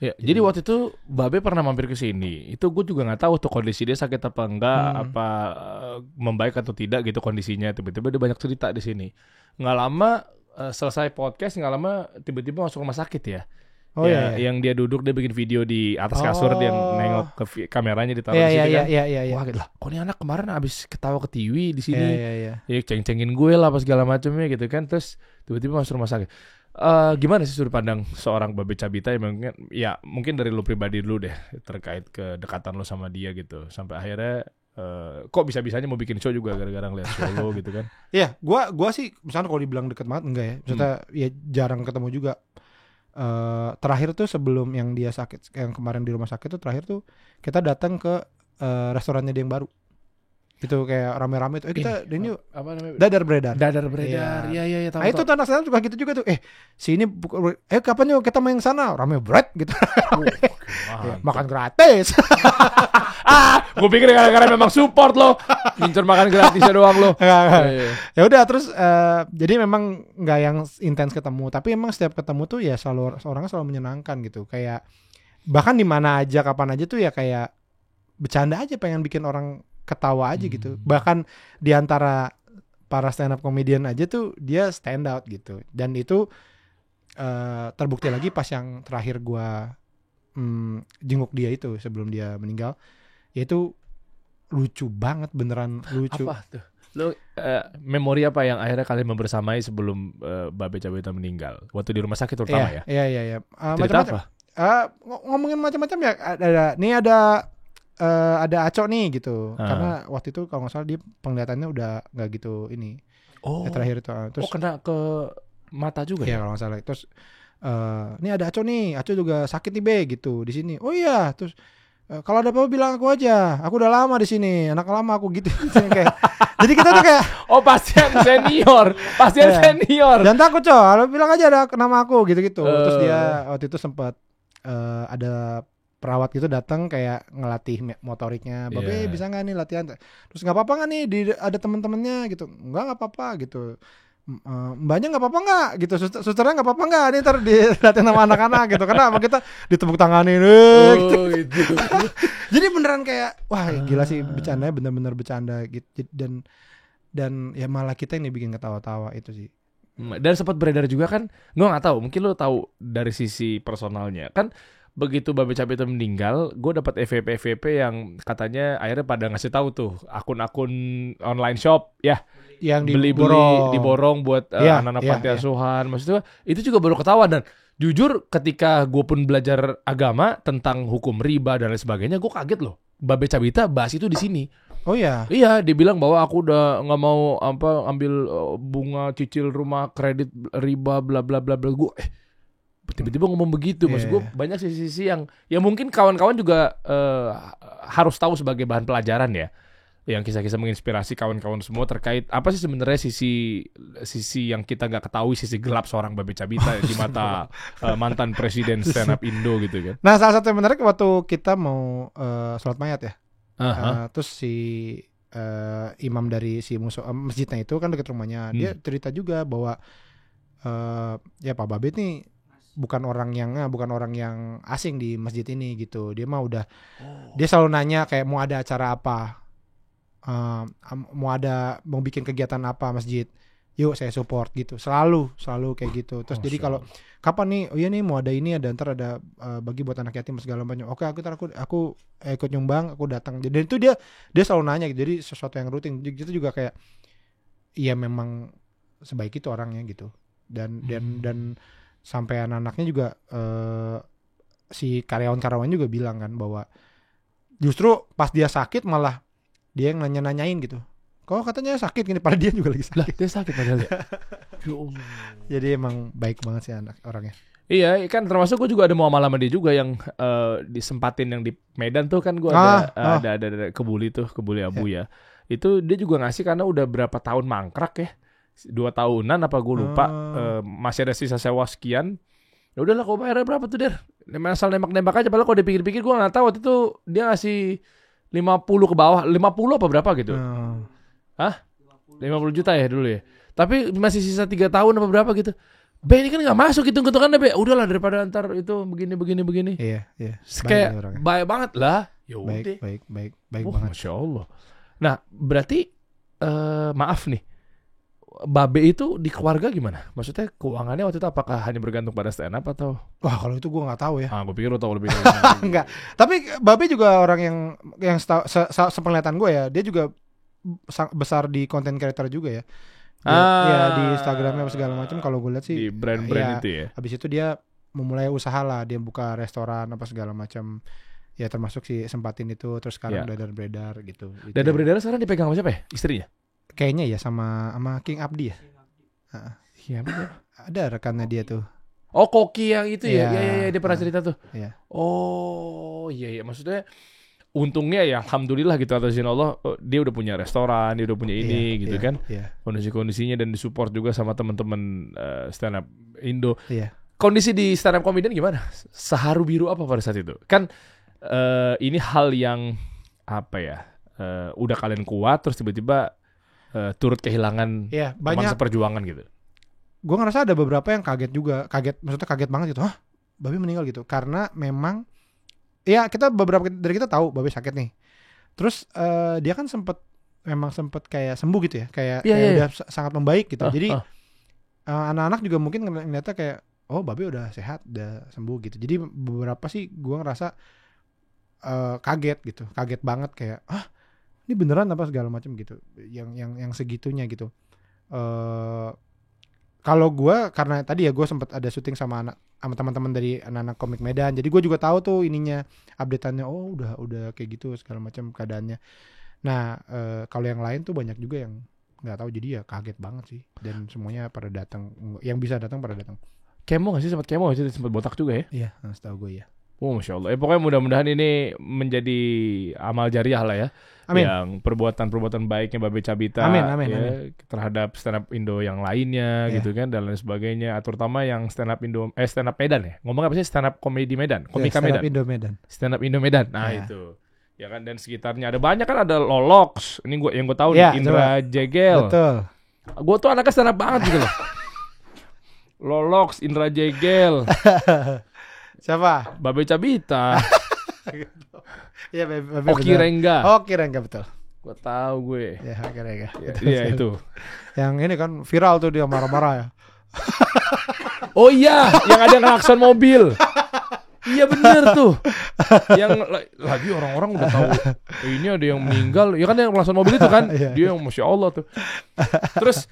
Ya, jadi waktu itu Babe pernah mampir ke sini. Itu gue juga nggak tahu tuh kondisi dia sakit apa enggak, apa membaik atau tidak gitu kondisinya. Tiba-tiba dia banyak cerita di sini. Nggak lama selesai podcast, nggak lama tiba-tiba masuk rumah sakit ya. Oh ya, iya. yang dia duduk, dia bikin video di atas kasur, dia nengok ke kameranya ditaruh di situ kan. Iya. Wah, lah, kok ini anak kemarin abis ketawa ke TV di sini. Iya. Ya ceng-cengin gue lah apa segala macamnya gitu kan. Terus tiba-tiba masuk rumah sakit. Gimana sih sudut pandang seorang Babe Cabita ya mungkin dari lu pribadi dulu deh terkait kedekatan lu sama dia gitu sampai akhirnya kok bisa-bisanya mau bikin show juga gara-gara ngeliat show lo gitu kan? Iya, gua sih misalnya kalau dibilang deket banget enggak ya, maksudnya ya jarang ketemu juga. Terakhir tuh sebelum yang dia sakit, yang kemarin di rumah sakit tuh terakhir tuh kita datang ke restorannya dia yang baru. Itu kayak rame-rame tuh kita ini yuk, apa namanya? Dadar Beredar. Iya tahu. Nah itu anak saya juga gitu juga tuh. Sini kapan yuk kita main sana? Rame bread gitu. Makan gratis. Gue pikir gara-gara memang support lo, ngincer makan gratisnya doang lo. Ya udah terus jadi memang nggak yang intens ketemu, tapi emang setiap ketemu tuh ya orangnya selalu menyenangkan gitu. Kayak bahkan di mana aja kapan aja tuh ya kayak bercanda aja, pengen bikin orang ketawa aja gitu. Bahkan di antara para stand up comedian aja tuh dia stand out gitu. Dan itu terbukti lagi pas yang terakhir gua jenguk dia itu sebelum dia meninggal. Yaitu lucu banget, beneran lucu. Apa tuh? Lo memori apa yang akhirnya kalian membersamai sebelum Babe Cabita meninggal? Waktu di rumah sakit terutama ya? Iya. Cerita apa? Ngomongin macam-macam ya. Ada Aco nih gitu. Karena waktu itu kalau nggak salah dia penglihatannya udah nggak gitu ini. Terakhir itu. Terus kena ke mata juga ya? Kalau nggak salah. Terus ini ada Aco nih. Aco juga sakit nih Be gitu di sini. Oh iya. Terus kalau ada apa-apa bilang aku aja. Aku udah lama di sini. Anak lama aku gitu. Jadi kita tuh kayak pasien senior. Senior. Jangan takut Lo bilang aja ada nama aku gitu-gitu. Terus dia waktu itu sempat ada perawat gitu datang kayak ngelatih motoriknya. Babe bisa nggak nih latihan? Terus nggak apa-apa nggak nih ada teman-temannya gitu? Nggak apa-apa gitu. Mbaknya nggak apa-apa nggak gitu? Susternya nggak apa-apa nggak? Nih ntar dilatih sama anak-anak gitu. Karena sama kita ditepuk tanganin gitu. Jadi beneran kayak wah gila sih, bercandanya bener-bener bercanda gitu. Dan ya malah kita yang dibikin ketawa-tawa itu sih. Dan sempat beredar juga kan, gue nggak tahu, mungkin lo tahu dari sisi personalnya kan. Begitu Babe Cabita meninggal, gue dapat FVP yang katanya akhirnya pada ngasih tahu tuh akun-akun online shop ya, yang diborong buat anak-anak panti asuhan. Maksudnya itu juga baru ketahuan. Dan jujur ketika gue pun belajar agama tentang hukum riba dan lain sebagainya, gue kaget loh. Babe Cabita bahas itu di sini. Oh iya. Iya, dia bilang bahwa aku udah nggak mau ambil bunga cicil rumah kredit riba bla bla bla bla. Gue tiba-tiba ngomong begitu. Maksud gue banyak sisi-sisi yang ya mungkin kawan-kawan juga harus tahu sebagai bahan pelajaran ya. yang kisah-kisah menginspirasi kawan-kawan semua terkait apa sih sebenarnya sisi yang kita nggak ketahui, sisi gelap seorang Babe Cabita di mata mantan presiden stand up Indo gitu kan. Nah, salah satu yang menarik waktu kita mau sholat mayat ya. Terus si imam dari si masjidnya itu kan dekat rumahnya. Dia cerita juga bahwa ya Pak Babe nih bukan orang yang asing di masjid ini gitu. Dia mah udah dia selalu nanya kayak mau ada acara apa. Mau bikin kegiatan apa masjid, yuk saya support gitu, selalu kayak gitu. Terus jadi kalau kapan nih, oh iya nih mau ada ini, ada ntar ada bagi buat anak yatim segala macam, oke aku ikut nyumbang, aku datang. Dan itu dia selalu nanya gitu. Jadi sesuatu yang rutin gitu juga kayak iya memang sebaik itu orangnya gitu. Dan sampai anak-anaknya juga si karyawan juga bilang kan bahwa justru pas dia sakit malah dia yang nanya-nanyain gitu. Kok katanya sakit gini, padahal dia juga lagi sakit. Lah, dia sakit padahal ya. Jadi emang baik banget sih anak orangnya. Iya, kan termasuk gue juga ada muamalah sama dia juga yang disempatin yang di Medan tuh kan gue ada kebuli Abu ya. Itu dia juga ngasih karena udah berapa tahun mangkrak ya. 2 tahunan apa gue lupa. Masih ada sisa sewa sekian. Ya udahlah, kau bayarnya berapa tuh, Der? Asal nembak-nembak aja. Padahal kalau dipikir-pikir gue nggak tahu waktu itu dia ngasih 50 ke bawah, 50 apa berapa gitu. Hah? 50 juta ya dulu ya. Tapi masih sisa 3 tahun apa berapa gitu. Be ini kan gak masuk hitung-hitungannya, Be. Udahlah daripada ntar itu begini. Iya. Kayak baik banget lah. Ya udah. Baik banget. Masya Allah. Nah, berarti maaf nih. Babe itu di keluarga gimana? Maksudnya keuangannya waktu itu apakah hanya bergantung pada stand up atau? Wah, kalau itu gue nggak tahu ya. Gue pikir lo tahu lebih. Enggak. Tapi Babe juga orang yang sepenglihatan gue ya, dia juga besar di content creator juga ya. Ya di Instagramnya segala macam. Kalau gue lihat sih di brand-brand itu ya. Habis itu dia memulai usaha lah, dia buka restoran apa segala macam. Ya termasuk si sempatin itu, terus sekarang beredar gitu. Beredar sekarang dipegang sama siapa ya? Istrinya? Kayaknya ya sama King Abdi ya. Siapa tuh? Ada rekannya dia tuh. Oh, Koki yang itu ya. Iya, dia pernah cerita tuh. Iya. Oh, iya. Maksudnya untungnya ya alhamdulillah gitu atas izin Allah, dia udah punya restoran, dia udah punya ini gitu kan. Kondisi-kondisinya dan disupport juga sama teman-teman stand up Indo. Kondisi di stand up comedian gimana? Seharu biru apa pada saat itu? Kan ini hal yang apa ya? Udah kalian kuat terus tiba-tiba turut kehilangan teman seperjuangan gitu. Gue ngerasa ada beberapa yang maksudnya kaget banget gitu. Hah? Babe meninggal gitu. Karena memang ya beberapa dari kita tahu Babe sakit nih. Terus dia kan sempet kayak sembuh gitu ya. Kayak udah sangat membaik gitu. Jadi anak-anak juga mungkin ngeliatnya kayak oh Babe udah sehat, udah sembuh gitu. Jadi beberapa sih gue ngerasa kaget gitu. Kaget banget kayak ini beneran apa segala macam gitu. Yang segitunya gitu. Kalau gue karena tadi ya gue sempat ada syuting sama teman-teman dari anak-anak komik Medan. Jadi gue juga tahu tuh ininya update-annya. Oh udah kayak gitu segala macam keadaannya. Nah kalau yang lain tuh banyak juga yang nggak tahu. Jadi ya kaget banget sih. Dan semuanya pada datang. Yang bisa datang pada datang. Kemo nggak sih? Sempat kemo nggak sih? Sempat botak juga ya? Iya, setahu gue ya. Oh, Masya Allah. Pokoknya mudah-mudahan ini menjadi amal jariah lah ya. Amin. Yang perbuatan baiknya Babe Cabita amin. terhadap stand up Indo yang lainnya gitu kan dan lain sebagainya. Terutama yang stand up Medan ya. Ngomong apa sih stand up komedi Medan? Komika Medan. Stand up Indo Medan. Nah, itu. Ya kan, dan sekitarnya ada banyak kan, ada Lolox. Ini gue tahu nih, Indra Jegel. Betul. Gue tuh anaknya stand up banget gitu loh. Lolox, Indra Jegel. Siapa? Babe Cabita. Iya, Babe. Oki Rengga betul. Gue tahu gue. Ya, Oki Rengga. Iya itu. Yang ini kan viral tuh dia marah-marah ya. Oh iya, yang ada ngelakson mobil. Iya bener tuh. Yang lagi orang-orang udah tahu ini ada yang meninggal. Ya kan yang ngelakson mobil itu kan. Dia yang Masya Allah tuh. Terus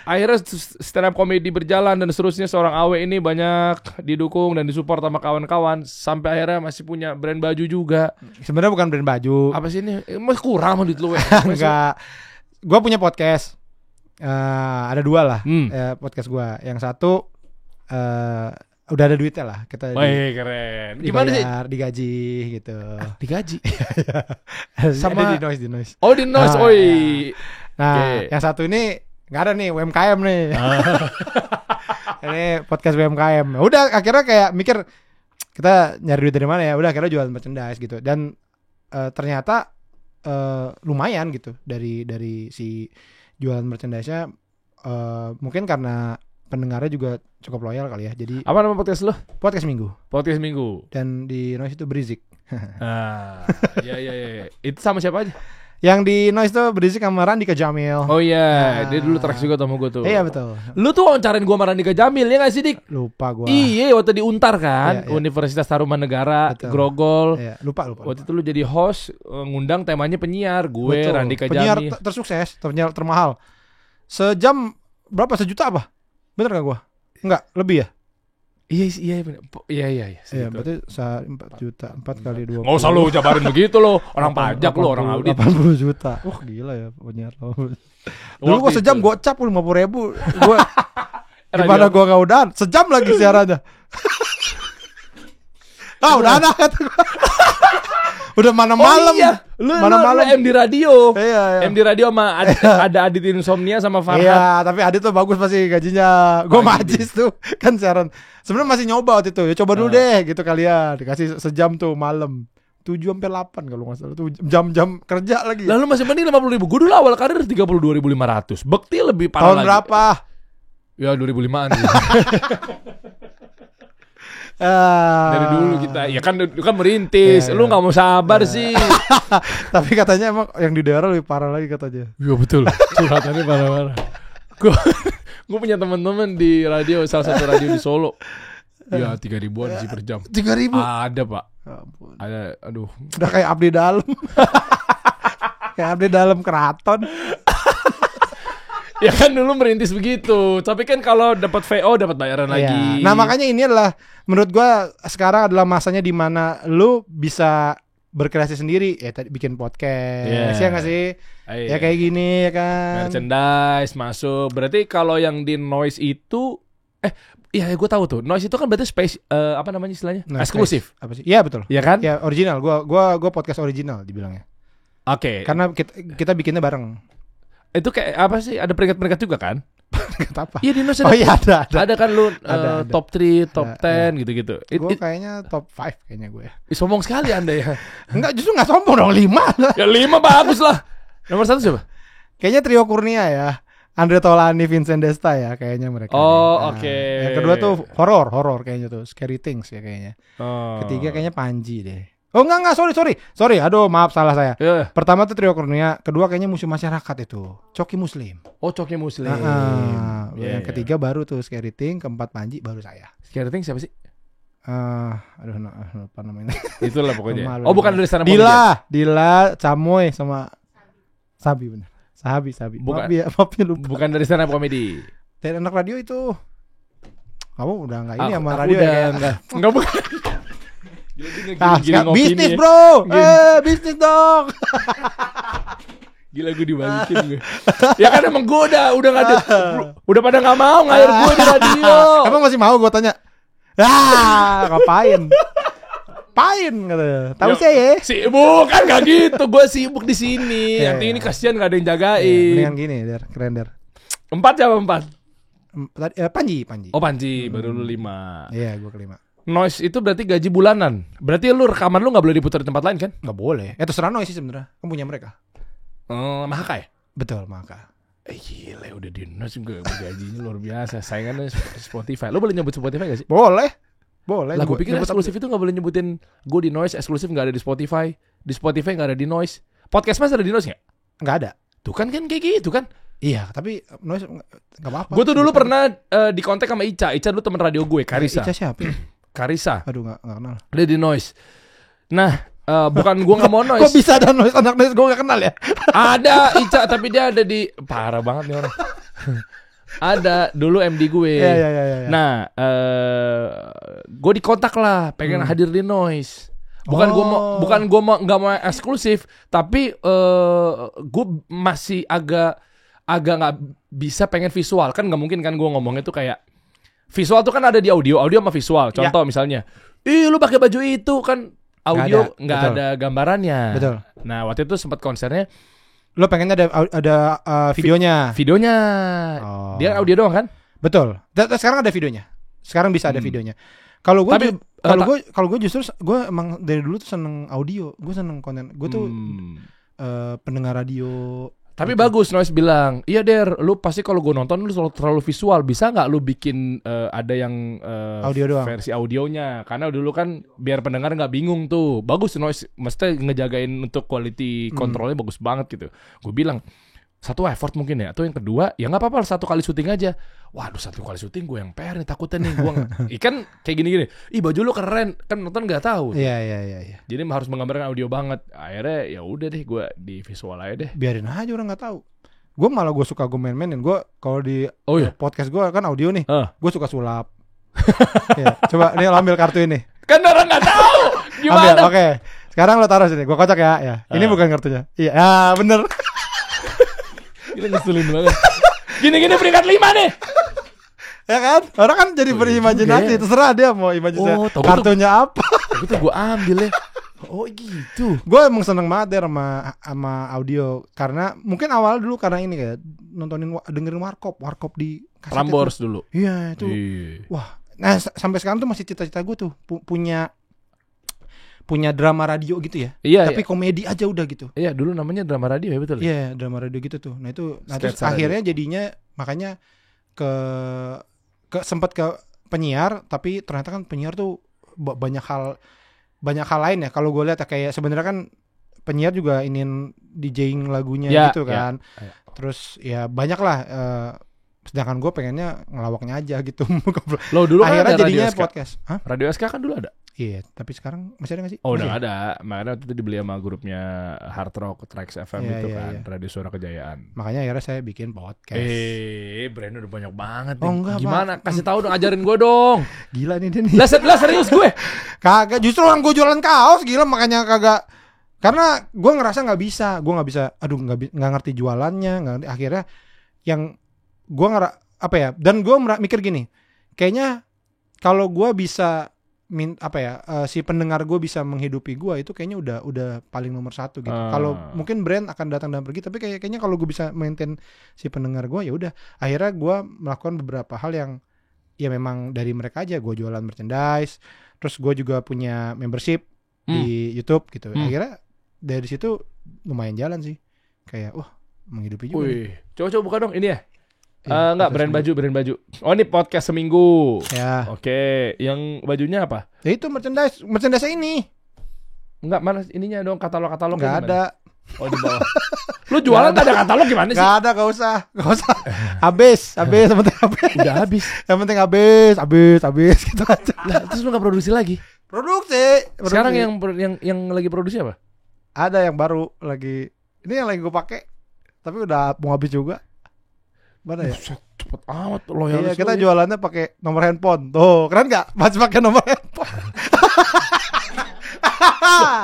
akhirnya stand up comedy berjalan dan seterusnya. Seorang Awe ini banyak didukung dan disupport sama kawan-kawan. Sampai akhirnya masih punya brand baju juga. Sebenarnya bukan brand baju. Apa sih ini? Masih kurang sama duit lu ya? Enggak. Gue punya podcast. Ada 2 lah podcast gue. Yang satu udah ada duitnya lah kita Wih, keren. Gimana sih? digaji gitu. Digaji. Sama di noise. Oh, di noise. Nah, Oi. Nah, Oke. yang satu ini nggak ada nih UMKM nih. Ini podcast UMKM. Udah akhirnya kayak mikir kita nyari duit dari mana ya? Udah akhirnya jual merchandise gitu. Dan ternyata lumayan gitu dari si jualan merchandise-nya. Mungkin karena pendengarnya juga cukup loyal kali ya. Jadi Apa nama podcast lo? podcast minggu. Podcast Minggu. Dan di noise itu Berizik. Ah, iya. Itu sama siapa aja? Yang di noise tuh Berizik sama Randika Jamil. Oh iya, Nah. dia dulu tracks juga sama gue tuh. Iya betul. Lu tuh wawancarain gue sama Randika Jamil, ya gak sih, Dik? Lupa gua. Iya, waktu di Untar kan, Iya, iya. Universitas Tarumanegara, Betul. Grogol. Iya, lupa. Waktu itu lu jadi host, ngundang temanya penyiar. Gue, Betul. Randika Penyiar Jamil. tersukses, penyiar termahal. Sejam berapa? Sejuta apa? Bener gak gua? Enggak, lebih ya? Iya, bener. Iya. Iya, segitu. berarti 4 juta, 4 kali 20. Nggak usah lu jabarin begitu lo. Orang pajak lo, orang audit. 80 juta. Wah gila ya penyiar lo. Dulu gua Waktu sejam itu. gocap 50.000. Gua Radio. gimana gua gak udahan? Sejam lagi siarannya. Udah ada kata gua. Udah mana malam. Oh iya, lu malam. MD Radio. Iya. MD Radio sama ada Adit Insomnia sama Farhat. Iya, tapi Adit tuh bagus pasti gajinya. Gue Pagi majis tuh kan siaran. Sebenarnya masih nyoba waktu itu. Ya coba dulu deh gitu kalian. Dikasih sejam tuh malam. 7 sampai 8 kalau enggak salah tuh jam-jam kerja lagi. Lalu masih mending 50.000. Gue dulu awal karir 32.500. Bekti lebih parah Tahun lagi. berapa? Ya 2005-an sih. Dari Dari dulu kita. Ya kan lu kan merintis. Iya, Lu iya. nggak mau sabar sih. Tapi katanya emang yang di daerah lebih parah lagi katanya. Iya betul. Curhatannya parah-parah. Gue punya teman-teman di radio, salah satu radio di Solo. Ya 3.000-an sih per jam. 3.000. Ada pak. Ampun. Ada. Aduh. Udah kayak abdi dalam. Kayak abdi dalam keraton. Ya kan dulu merintis begitu. Tapi kan kalau dapat VO dapat bayaran lagi. Iya. Nah makanya ini adalah menurut gua sekarang adalah masanya di mana lu bisa berkreasi sendiri. Ya tadi bikin podcast. Ya nggak sih? Iya. Ya kayak gini ya kan. Merchandise masuk. Berarti kalau yang di Noise itu iya gue tahu tuh. Noise itu kan berarti space apa namanya istilahnya? Nah, Eksklusif. Apa sih? Iya betul. Iya kan? Ya original. Gua podcast original dibilangnya. Oke. Karena kita bikinnya bareng. Itu kayak apa sih? Ada peringkat-peringkat juga kan? Kata apa? Iya di Noise Oh iya ada. ada kan lu Ada. top 3, top Ada, 10 gitu-gitu. Gue kayaknya top 5 kayaknya gue. Sombong sekali Anda ya. Enggak, justru enggak sombong dong, 5. Ya 5 bagus lah. Nomor 1 siapa? Kayaknya trio Kurnia ya. Andre Taulani, Vincent Desta ya kayaknya mereka. Oh, Nah, oke. Yang kedua tuh horor kayaknya tuh, Scary Things ya kayaknya. Oh. Ketiga kayaknya Panji deh. Oh enggak, sorry. Aduh, maaf salah saya. Ya. Pertama tuh trio Kurnia, kedua kayaknya Musuh Masyarakat itu. Coki Muslim. Oh, Coki Muslim. Yang ketiga baru tuh Scary Things, keempat Panji, baru saya. Scary Things siapa sih? Aduh, lupa namanya. Itulah pokoknya. Malu. Oh, bukan dari stand up comedian. Dila, Camoy sama Sabi bener. Sabi. Bukan. Maafnya lupa. Bukan dari stand up comedy. Dari anak radio itu. Kamu udah enggak ini sama Aku radio udah ya? enggak bukan. Gila, Bisnis bro. Bisnis dong. Gila gue dibalikin gue. Ya kan emang gue udah gak ada. Udah pada gak mau ngair gue di radio. Emang masih mau gue tanya? Ngapain? Pain katanya. Tahu saya ya. Sibuk kan gak gitu. Gue sibuk di sini. Iya, Yang iya. ini kasihan gak ada yang Iya, jagain. mendingan gini, Der. Keren, Der. 4 siapa 4? Panji. Oh Panji baru lu 5. Iya, gue kelima. Noise itu berarti gaji bulanan. Berarti lu rekaman lu gak boleh diputar di tempat lain kan? Nggak boleh. Terserah Noise sih sebenarnya. Kan punya mereka. Mahaka ya? Betul, maka. Gila udah di Noise juga gajinya luar biasa. Saingannya Spotify. Lu boleh nyebut Spotify gak sih? Boleh. Lah gue pikir eksklusif itu gak boleh nyebutin gue di Noise eksklusif gak ada di Spotify. Di Spotify gak ada di Noise. Podcast Mas ada di Noise gak? Nggak ada. Tuh kan kayak gitu kan. Iya, tapi Noise nggak apa-apa. Gue tuh dulu pernah di kontak sama Ica. Ica dulu temen radio gue, Karisa. Ica siapa? Karisa. Aduh, nggak kenal. Dia di Noise. Nah, bukan gue nggak mau Kok Noise. bisa ada Noise, anak Noise gue nggak kenal ya? Ada Ica, tapi dia ada di parah banget nih orang. Ada dulu MD gue. Iya. Nah, gue dikontak lah, pengen hadir di Noise. Bukan gue mau nggak mau eksklusif, tapi gue masih agak nggak bisa pengen visual kan, nggak mungkin kan gue ngomongnya tuh kayak Visual tuh kan ada di audio sama visual. Contoh misalnya, lu pakai baju itu kan audio nggak ada gambarannya. Betul. Nah waktu itu sempat konsernya, Lo pengennya ada videonya. Oh. Dia audio doang kan? Betul. Sekarang ada videonya. Sekarang bisa ada videonya. Kalau gue justru gue emang dari dulu tuh seneng audio. Gue seneng konten. Gue tuh pendengar radio. Tapi bagus Noise bilang, iya Der, lu pasti kalau gue nonton lu terlalu visual, bisa nggak lu bikin ada yang audio doang, versi audionya? Karena dulu kan biar pendengar nggak bingung tuh. Bagus Noise, mesti ngejagain untuk quality controlnya bagus banget gitu. Gue bilang satu effort mungkin ya, atau yang kedua ya nggak apa-apa satu kali syuting aja. Waduh satu kali syuting gue yang PR nih takutnya nih gue ikan kayak gini-gini. Ih baju lu keren kan nonton nggak tahu. Iya. Jadi harus menggambarkan audio banget. Akhirnya ya udah deh gue di visual aja deh. Biarin aja orang nggak tahu. Gue suka gue main-mainin. Gue kalau di podcast gue kan audio nih. Gue suka sulap. Ya, coba nih lo ambil kartu ini. Kan orang nggak tahu. Gimana? Ambil, oke. Sekarang lo taruh sini. Gue kocok ya. Ini bukan kartunya. Iya, bener. Kita ngeselin banget. Gini-gini peringkat 5 nih. Ya kan? Orang kan jadi berimajinasi. Terserah dia mau imajinasi kartunya apa. Itu gue ambil ya. Oh gitu. Gue emang seneng banget deh sama audio. Karena mungkin awal dulu karena ini kayak dengerin Warkop di kaset Prambors itu. dulu. Iya itu. Wah. Nah sampai sekarang tuh masih cita-cita gue tuh punya drama radio gitu ya. Iya. Tapi komedi aja udah gitu. Iya dulu namanya drama radio ya betul. Iya drama radio gitu tuh. Nah itu terus akhirnya jadinya makanya sempat ke penyiar, tapi ternyata kan penyiar tuh banyak hal lain ya. Kalau gue lihat ya kayak sebenarnya kan penyiar juga ingin DJing lagunya gitu kan. Ya. Terus ya banyak lah. Sedangkan gue pengennya ngelawaknya aja gitu. Lo dulu akhirnya kan ada jadinya Radio SK. podcast. Hah? Radio SK kan dulu ada. Iya, tapi sekarang masih ada nggak sih? Oh udah ada. Makanya waktu itu dibeli sama grupnya Hard Rock Trax FM itu kan. Radio Suara Kejayaan. Makanya akhirnya saya bikin podcast. Brand udah banyak banget nih. Enggak, gimana? Pak. Kasih tahu dong, ajarin gue dong. Gila nih dia nih. Lah serius gue. Kagak, justru orang gue jualan kaos gila makanya kagak. Karena gue ngerasa nggak bisa. Aduh nggak ngerti jualannya. Akhirnya yang gue dan gue mikir gini. Kayaknya kalau gue bisa si pendengar gue bisa menghidupi gue itu kayaknya udah paling nomor satu gitu. Kalau mungkin brand akan datang dan pergi, tapi kayaknya kalau gue bisa maintain si pendengar gue ya udah. Akhirnya gue melakukan beberapa hal yang ya memang dari mereka aja. Gue jualan merchandise, terus gue juga punya membership di YouTube gitu. Akhirnya dari situ lumayan jalan sih. Kayak menghidupi juga. Wih, coba buka dong ini ya. Enggak, brand baju. Oh ini podcast seminggu. Ya. Oke, yang bajunya apa? Ya itu merchandise ini. Enggak, mana ininya dong katalog-katalog. Enggak ada. Oh di bawah. Lu jualan gak ada katalog gimana sih? Enggak ada, enggak usah. Habis, yang penting habis. Udah habis. Yang penting habis gitu aja. Lah, terus lu enggak produksi lagi? Produksi. Sekarang yang lagi produksi apa? Ada yang baru lagi. Ini yang lagi gue pakai. Tapi udah mau habis juga. Mana ya? Cepet amat loyalis. Iya, kita jualannya pakai nomor handphone. Tuh, keren enggak? Masih pakai nomor handphone.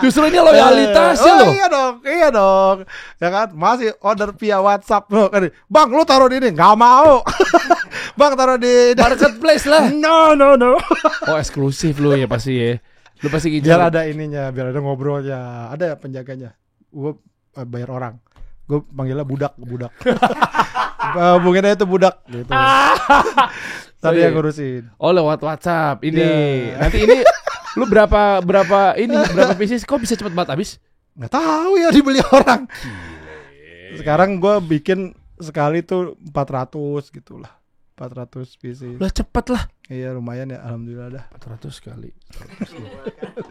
Justru ini loyalitasnya loh. Iya dong. Ya kan? Masih order via WhatsApp loh. Bang, lu taruh di ini. Enggak mau. Bang, taruh di marketplace lah. No. Oh, eksklusif lu ya pasti ya. Lu pasti biar ada ininya, biar ada ngobrolnya. Ada penjaganya. Gue bayar orang. Gue panggilnya budak. Hubunginnya itu budak gitu. Tadi yang ngurusin. Oh lewat WhatsApp ini. Yeah. Nanti ini lu berapa pieces kok bisa cepet banget habis? Nggak tahu ya, dibeli orang. Gile. Sekarang gue bikin sekali tuh 400 gitulah. 400 pieces. Lah cepet lah. Iya lumayan ya, alhamdulillah dah. 400 kali.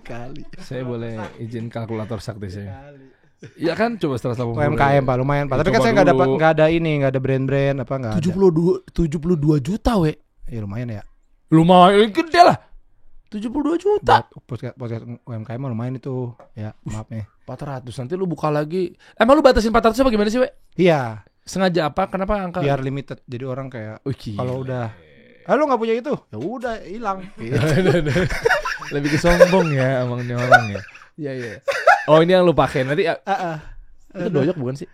Kali. Saya boleh izin kalkulator sakti saya. Iya kan, coba 180 UMKM Pak, lumayan Pak. Tapi kan saya nggak ada brand apa nggak ada. 72 juta we. Iya lumayan ya. Lumayan gede lah. 72 juta. Podcast UMKM lumayan itu. Ya maaf nih. 400 nanti lu buka lagi. Emang lu batasin 400 apa gimana sih we? Iya. Sengaja apa? Kenapa angka? Biar limited. Jadi orang kayak kalau udah lu nggak punya itu, ya udah hilang. Lebih ke sombong ya emangnya orang ya. Iya. Oh ini yang lu pakai nanti. Itu doyok bukan sih?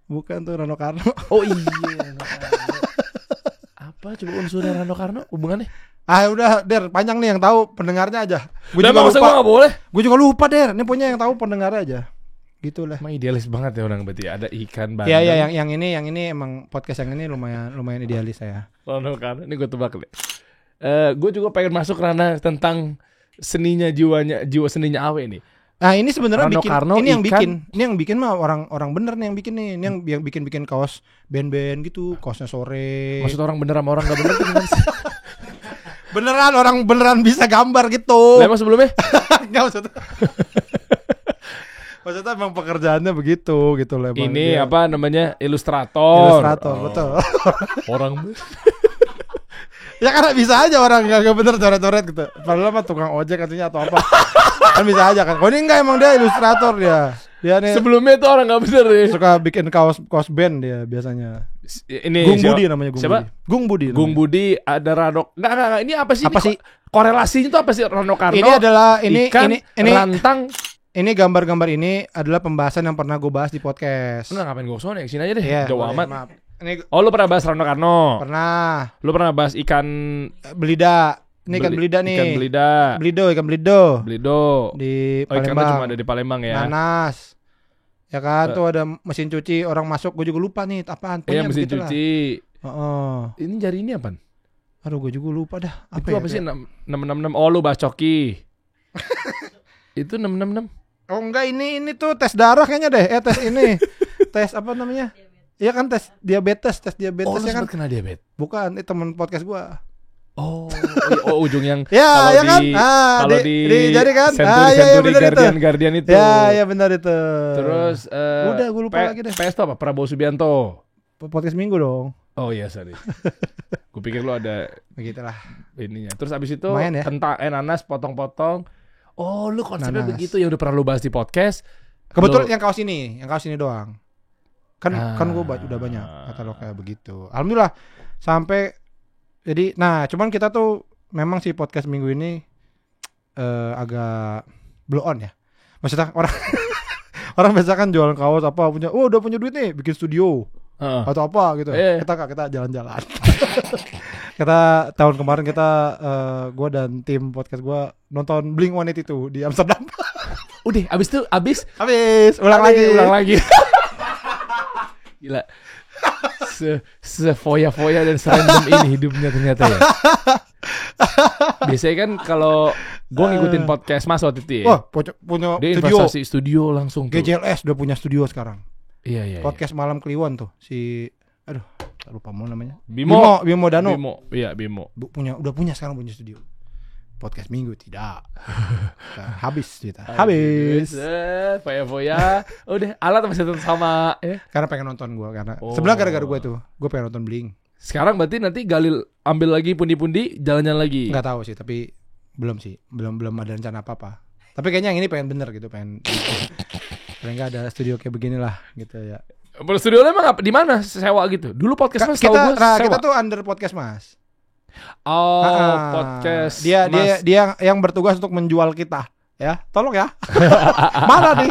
Bukan tuh Rano Karno. Oh iya. Apa Apa coba unsurnya Rano Karno hubungannya? Ah udah Der, panjang nih yang tahu pendengarnya aja. Gue Lah juga masa lupa. gua enggak boleh? Gue juga lupa Der. Ini punya yang tahu pendengarnya aja. Gitulah. Emang idealis banget ya orang berarti ada ikan bandeng. Iya yang ini emang podcast yang ini lumayan idealis saya. Rano Karno ini gue tebak deh. Gue juga pengen masuk ranah tentang jiwa seninya Awe nih. Nah ini sebenarnya Rano bikin Karno, ini yang ikan. bikin mah orang bener nih yang bikin nih. Ini yang bikin kaos band-band gitu, kaosnya sore. Maksud orang bener sama orang gak bener tuh gimana sih? Beneran orang beneran bisa gambar gitu. Lah emang sebelumnya? Enggak maksudnya. Maksudnya emang pekerjaannya begitu gitu loh. emang Ini dia. apa namanya? Ilustrator. Ilustrator, betul. Orang Ya karena bisa aja orang nggak bener coret-coret gitu. Padahal mah tukang ojek katanya atau apa. Kan bisa aja kan. Oh ini enggak emang dia ilustrator dia. Dia nih sebelumnya itu orang gak bener nih. suka bikin kaos band dia biasanya. Ini Gung siapa? Budi namanya Gung Siapa? Budi. Gung Budi. Gung namanya. Budi ada Rano. Enggak. Ini apa sih? Apa sih? Korelasinya itu apa sih Rano Karno? Ini adalah ikan, ini rantang. ini gambar-gambar ini adalah pembahasan yang pernah gue bahas di podcast. Enggak ngapain gue kesana, kesini aja deh. Iya, Jauh boleh, amat. maaf. Ini Oh lu pernah bahas Rano Karno? pernah Lu pernah bahas ikan belida. Ini ikan belida nih. Ikan belida. Ikan belido. Belido. Di Oh ikannya Palembang. cuma ada di Palembang ya. Nanas. Ya kan tuh ada mesin cuci orang masuk gue juga lupa nih apaan. Iya Punya mesin begitulah. cuci. Heeh. Ini jari ini apaan? Aduh gue juga lupa dah. Itu apa sih 666? Oh lu bahas coki. Itu 666. Oh enggak ini tuh tes darah kayaknya deh. Tes ini. Tes apa namanya? Iya kan tes diabetes Oh lu ya kan. sempat kena diabetes? Bukan, teman podcast gua. Oh, ujung yang Ya, kalau ya kan? di Di jadi kan? Senturi benar Guardian itu. Ya benar itu. Terus Udah, gua lupa lagi deh. PS itu apa? Prabowo Subianto. Podcast minggu dong. Oh iya, sorry. Gue pikir lu ada Begitulah. ininya. Terus abis itu Lumayan ya. kentang nanas potong-potong. Oh, lu konsepnya Nanas. begitu ya udah pernah lu bahas di podcast. Kebetulan Lu- yang kaos ini doang. Kan gua udah banyak katalog kayak begitu. Alhamdulillah sampai jadi cuman kita tuh memang si podcast minggu ini agak blow on ya. Maksudnya orang biasa kan jualan kaos apa udah punya duit nih bikin studio Heeh. atau apa gitu. Iya. Kita jalan-jalan. Kita tahun kemarin gua dan tim podcast gua nonton Blink-182 di Amsterdam. Udah, abis Habis, ulang lagi. Gila. Sefoya-foya dan serandom ini hidupnya ternyata ya. Biasanya kan kalau gue ngikutin podcast Mas waktu itu ya. Wah, punya Dia studio. investasi studio langsung tuh. GJLS udah punya studio sekarang. Iya. Podcast Malam Kliwon tuh aduh, lupa mau namanya. Bimo Dano. Iya, Bimo. Udah punya sekarang punya studio. Podcast minggu tidak. Habis kita. Habis. Foya-foya. Udah, alat masih tetap sama ya. Karena pengen nonton gua karena Oh. sebelah gara-gara gua tuh. Gua pengen nonton Blink. Sekarang berarti nanti Galil ambil lagi pundi-pundi jalan-jalan lagi. Enggak tahu sih, tapi belum sih. Belum ada rencana apa-apa. Tapi kayaknya yang ini pengen bener gitu, pengen enggak ada studio kayak beginilah gitu ya. Studio lo emang di mana sewa gitu? Dulu podcast Mas tahu gue sewa. Kita tuh under podcast Mas. Oh, Ah, podcast. Dia Mas. yang bertugas untuk menjual kita. Ya, tolong ya. Mana nih?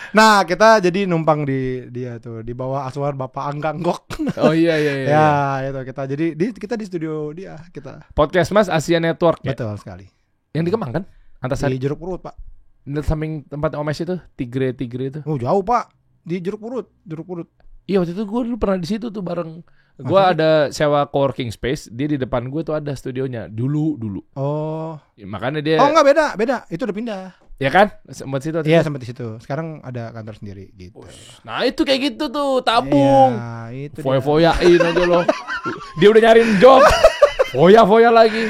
Nah, kita jadi numpang di dia tuh di bawah asuhan Bapak Anggang Gok. Oh iya. Ya, itu kita jadi kita di studio dia kita. Podcast Mas Asia Network ya. Betul sekali. Yang di Kemang kan? Antasari. Di Jeruk Purut, Pak. Di samping tempat Omes itu, Tigre itu. Oh, jauh, Pak. Di Jeruk Purut. Iya, waktu itu gue dulu pernah di situ tuh bareng. Gue ada sewa coworking space, dia di depan gue tuh ada studionya dulu. Oh. Ya, makanya dia. Oh, enggak beda. Itu udah pindah. Ya kan? Sempat situ. Iya, sempat di situ. Sekarang ada kantor sendiri gitu. Nah itu kayak gitu tuh, tabung. Iya, itu dia. Foya-foyain aja loh. Dia udah nyariin job. Foya-foya lagi.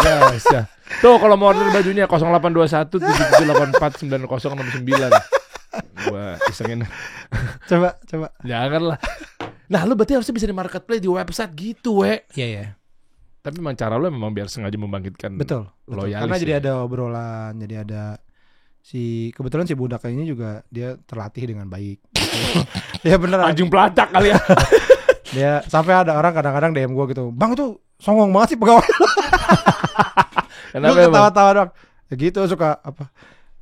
Guys ya. Tuh kalau mau order bajunya 0821 7784 9069. Gua isengin. Coba. Jangan lah. Nah lu berarti harusnya bisa di marketplace di website gitu Iya. Tapi memang cara lu memang biar sengaja membangkitkan Betul. loyalis. Karena ya. jadi ada obrolan, jadi ada kebetulan si budak ini juga dia terlatih dengan baik. Ya beneran. Anjing pelacak kali ya. Dia sampai ada orang kadang-kadang DM gue gitu, "Bang itu songong banget sih pegawai." Kenapa Gue emang? ketawa-tawa doang. Ya gitu suka apa?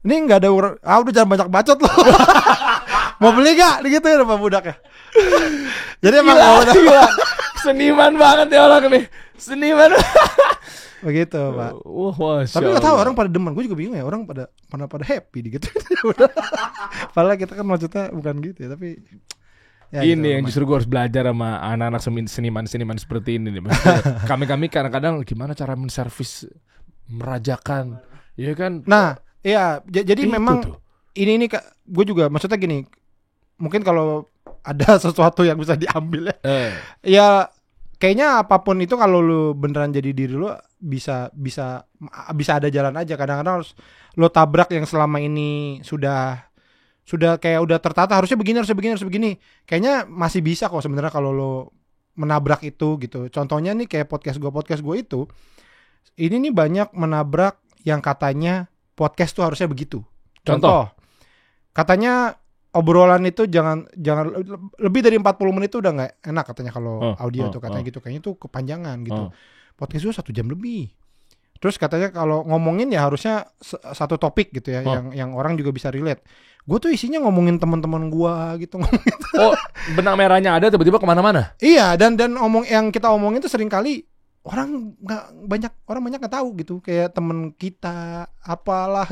Ini enggak ada udah jangan banyak bacot loh. Mau beli gak? Gitu ya sama budak ya. Jadi emang Gila. Seniman banget ya orang nih. Seniman. begitu, Pak. Wah, Tapi nggak tahu orang pada demen. Gue juga bingung ya, orang pada happy gitu. Padahal kita kan maksudnya bukan gitu ya, tapi ya, ini gitu, yang justru gue harus belajar sama anak-anak seniman seperti ini nih. Maksudnya, kami kadang-kadang gimana cara menservis merajakan, ya kan? Nah, iya, jadi Itu memang tuh. ini gue juga maksudnya gini. Mungkin kalau ada sesuatu yang bisa diambil ya. Ya kayaknya apapun itu kalau lu beneran jadi diri lu bisa ada jalan aja. Kadang-kadang harus lu tabrak yang selama ini sudah kayak udah tertata, harusnya begini. Kayaknya masih bisa kok sebenarnya kalau lu menabrak itu gitu. Contohnya nih kayak podcast gue itu. Ini nih banyak menabrak yang katanya podcast tuh harusnya begitu. Contoh. Katanya obrolan itu jangan lebih dari 40 menit itu udah nggak enak katanya kalau audio tuh katanya gitu, kayaknya tuh kepanjangan gitu. Podcast itu 1 jam lebih. Terus katanya kalau ngomongin ya harusnya satu topik gitu ya, yang orang juga bisa relate. Gue tuh isinya ngomongin teman-teman gue gitu. Benang merahnya ada tiba-tiba kemana-mana. Iya, dan yang kita omongin tuh sering kali orang banyak nggak tahu gitu, kayak temen kita apalah.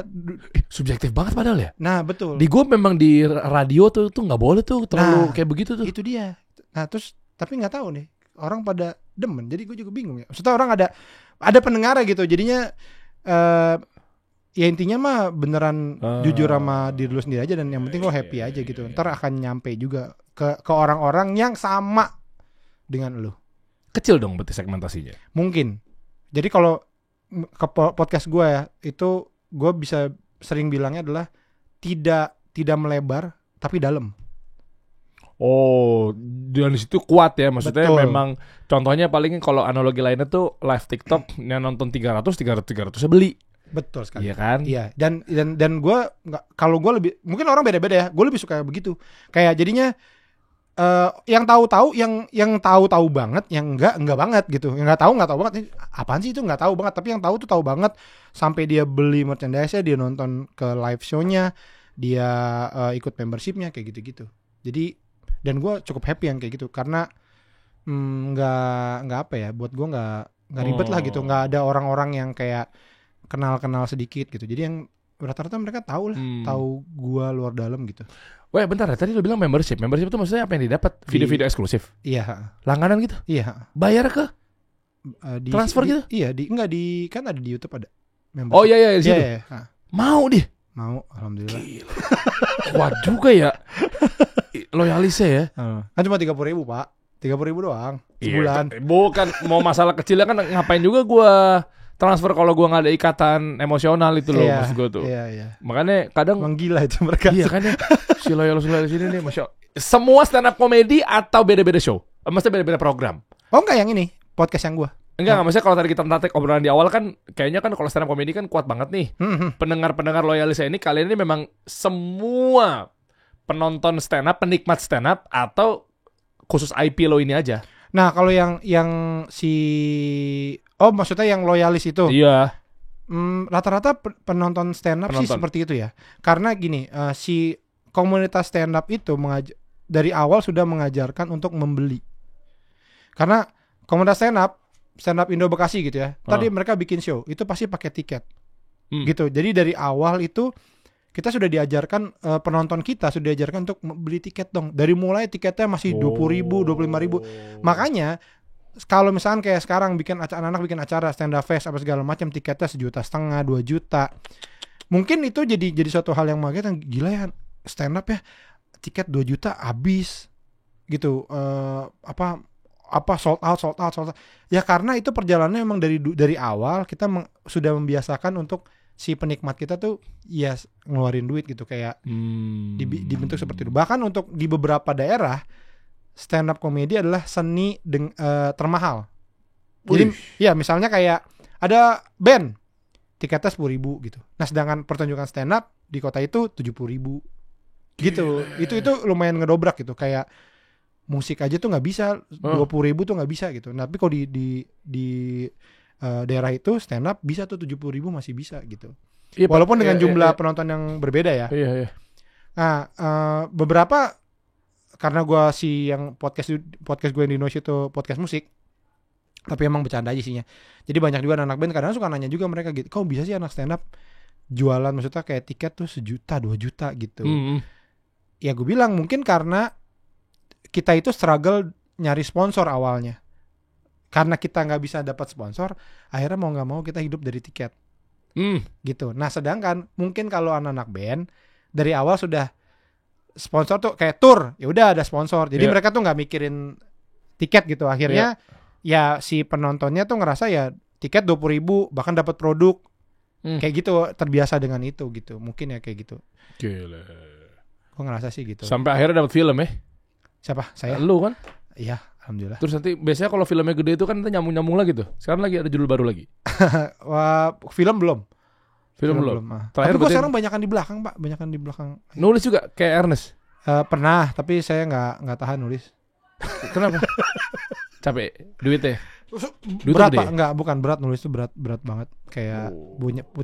Subjektif banget padahal ya. Nah betul. Di gue memang di radio tuh nggak boleh tuh terlalu kayak begitu tuh. Itu dia. Nah terus tapi nggak tahu nih orang pada demen. Jadi gue juga bingung ya. Maksudnya orang ada pendengar gitu. Jadinya ya intinya mah beneran jujur sama diri lu sendiri aja, dan yang penting lo happy aja gitu. Ntar akan nyampe juga ke orang-orang yang sama dengan lu. Kecil dong berarti segmentasinya. Mungkin. Jadi kalau ke podcast gue ya, itu gue bisa sering bilangnya adalah tidak melebar tapi dalam. Oh, dan di situ kuat ya, maksudnya Betul. memang contohnya paling kalau analogi lainnya tuh live TikTok yang nonton 300 beli. Betul sekali. Iya kan? Iya, dan gue nggak, kalau gue lebih, mungkin orang beda-beda ya, gue lebih suka begitu. Kayak jadinya yang tahu-tahu, yang tahu banget, yang enggak banget gitu. Yang nggak tahu banget. Apaan sih itu nggak tahu banget, tapi yang tahu tuh tahu banget sampai dia beli merchandise-nya, dia nonton ke live show-nya, dia ikut membership-nya kayak gitu-gitu. Jadi dan gue cukup happy yang kayak gitu karena nggak apa ya, buat gue nggak ribet lah gitu, nggak ada orang-orang yang kayak kenal sedikit gitu. Jadi yang rata-rata mereka tahu lah, tahu gue luar dalam gitu. Weh bentar ya, tadi lu bilang membership itu maksudnya apa yang didapat? Video-video eksklusif? Iya. Langganan gitu? Iya. Bayar ke? Transfer gitu? Iya, kan ada di YouTube ada membership. Oh iya di situ. Iya. Mau deh. Mau, alhamdulillah. Gila. Kuat juga ya. Loyalisnya ya. Kan cuma 30.000 Pak. 30.000 doang sebulan. Iya, bukan mau masalah kecilnya kan, ngapain juga gua transfer kalau gua nggak ada ikatan emosional itu loh, maksud gua tuh. Iya. Makanya kadang Emang gila itu mereka. iya kan ya. Si loyal sini nih, Masya Allah. Semua stand up comedy atau beda-beda show? Maksudnya beda-beda program? Oh enggak, yang ini podcast yang gua. Enggak, maksudnya kalau tadi kita menartik obrolan di awal kan, kayaknya kan kalau stand up comedy kan kuat banget nih. Pendengar loyalisnya ini, kalian ini memang semua penonton stand up, penikmat stand up, atau khusus IP lo ini aja? Nah, kalau yang maksudnya yang loyalis itu. Iya. Rata-rata penonton stand up sih seperti itu ya. Karena gini, si komunitas stand up itu dari awal sudah mengajarkan untuk membeli. Karena komunitas stand up Indo Bekasi gitu ya. Tadi mereka bikin show, itu pasti pakai tiket. Gitu. Jadi dari awal itu kita sudah diajarkan, penonton kita sudah diajarkan untuk beli tiket dong. Dari mulai tiketnya masih 20.000, 25.000. Makanya kalau misalkan kayak sekarang anak-anak bikin acara stand up fest apa segala macam, tiketnya 1,5 juta, 2 juta. Mungkin itu jadi suatu hal yang mengagetkan, gila ya stand up ya, tiket 2 juta habis gitu. Apa sold out. Ya karena itu perjalanannya memang dari awal kita sudah membiasakan untuk si penikmat kita tuh ya ngeluarin duit gitu, kayak dibentuk seperti itu. Bahkan untuk di beberapa daerah stand up comedy adalah seni termahal. Jadi ya misalnya kayak ada band tiketnya 10.000 gitu. Nah sedangkan pertunjukan stand up di kota itu 70.000 gitu. Itu lumayan ngedobrak gitu. Kayak musik aja tuh nggak bisa 20.000 tuh nggak bisa gitu. Nah, tapi kalau di daerah itu stand up bisa tuh 70.000 masih bisa gitu. Walaupun dengan jumlah penonton yang berbeda ya. Iya. Nah, beberapa karena gue yang podcast gue di Indonesia itu podcast musik, tapi emang bercanda aja isinya. Jadi banyak juga anak band kadang suka nanya juga mereka gitu, kok bisa sih anak stand up jualan maksudnya kayak tiket tuh 1 juta 2 juta gitu. Ya gue bilang mungkin karena kita itu struggle nyari sponsor awalnya. Karena kita nggak bisa dapat sponsor, akhirnya mau nggak mau kita hidup dari tiket. Gitu. Nah sedangkan mungkin kalau anak-anak band dari awal sudah sponsor tuh kayak tour, ya udah ada sponsor. Jadi mereka tuh nggak mikirin tiket gitu. Akhirnya ya si penontonnya tuh ngerasa ya tiket 20.000 bahkan dapat produk. Kayak gitu, terbiasa dengan itu gitu. Mungkin ya kayak gitu. Gila. Gue ngerasa sih gitu. Sampai akhirnya dapat film ya? Siapa? Saya? Lu kan? Iya, alhamdulillah. Terus nanti biasanya kalau filmnya gede itu kan nanti nyambung-nyambung lagi tuh. Sekarang lagi ada judul baru lagi. Wah, film belum. Film belum. Tapi gue sekarang banyakan di belakang, Pak. Banyakan di belakang. Nulis juga kayak Ernest. Pernah, tapi saya nggak tahan nulis. Kenapa? Capek duitnya. Berat Pak, enggak, bukan berat, nulis itu berat banget. Kayak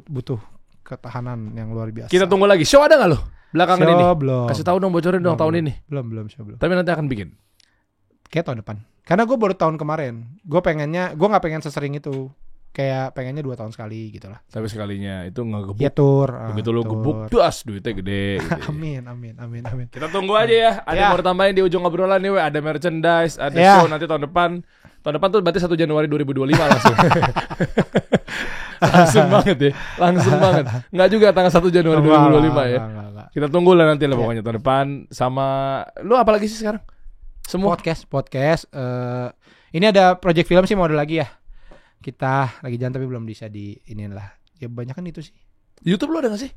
butuh ketahanan yang luar biasa. Kita tunggu lagi. Show ada nggak lo? Belakangan show, ini. Belum. Kasih tahu dong, bocorin dong tahun ini. Belum show belum. Tapi nanti akan bikin. Kayak tahun depan. Karena gue baru tahun kemarin. Gue nggak pengen sesering itu. Kayak pengennya 2 tahun sekali gitu lah. Tapi sekalinya itu ngegebuk. Ya tour. Begitu lo gebuk, das duitnya gede. Gitu. Amin. Kita tunggu aja ya. Ada yang mau tambahin di ujung obrolan nih, ada merchandise, ada show nanti tahun depan. Tahun depan tuh berarti 1 Januari 2025 langsung. Langsung banget. Nggak juga tanggal 1 Januari 2025 ya. Enggak. Kita tunggu lah nanti lah pokoknya tahun depan. Sama lu apa lagi sih sekarang? Semua podcast. Ini ada project film sih mau ada lagi ya. Kita lagi jalan tapi belum bisa di iniin lah. Ya banyak kan itu sih. YouTube lu ada gak sih?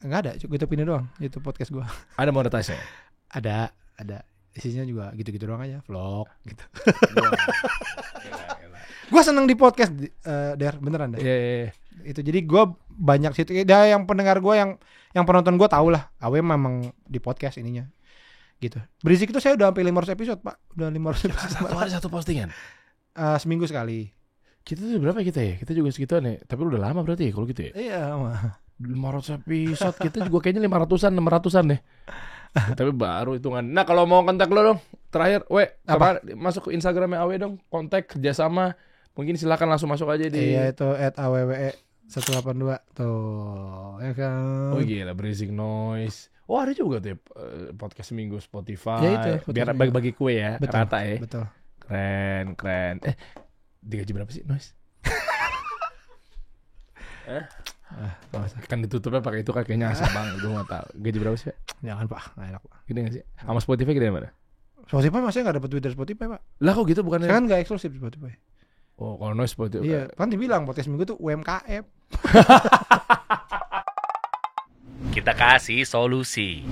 Enggak ada, YouTube ini doang. YouTube podcast gua. Ada monetize ya? Ada. Isinya juga gitu-gitu doang aja, vlog gitu. Gue seneng di podcast, Der, beneran deh. Iya. Itu jadi gue banyak situ. Dia yang pendengar gue yang penonton gue tahu lah. Awe memang di podcast ininya, gitu. Berisik itu saya udah sampai 500 episode Pak. Udah 500 episode. Satu hari satu postingan. Seminggu sekali. Kita tuh berapa kita ya? Kita juga segituan ya. Tapi udah lama berarti ya kalau gitu ya. Iya lama. 500 episode kita juga kayaknya 500-an 600-an deh. Tapi baru hitungan. Nah kalau mau kontak lo dong, terakhir, masuk ke Instagramnya Awe dong, kontak kerjasama, mungkin silakan langsung masuk aja di. Iya itu @awwe182 tuh, ya kan. Oh gila, Breezing Noise. Oh ada juga tuh podcast seminggu Spotify. Ya itu. Biar bagi-bagi kue ya, rata ya. Betul. Keren. Digaji berapa sih Noise? Kan ditutupnya pakai itu kayaknya asal banget. Gue gak tau. Gaji berapa sih? Jangan Pak, gak enak Pak. Gede gak sih? Sama Spotify gede mana? Spotify masih gak dapet duit dari Spotify Pak. Lah kok gitu bukannya? Saya kan gak eksklusif di Spotify. Oh kalau Noise Spotify. Iya, kan dibilang podcast minggu tuh UMKM. Kita kasih solusi.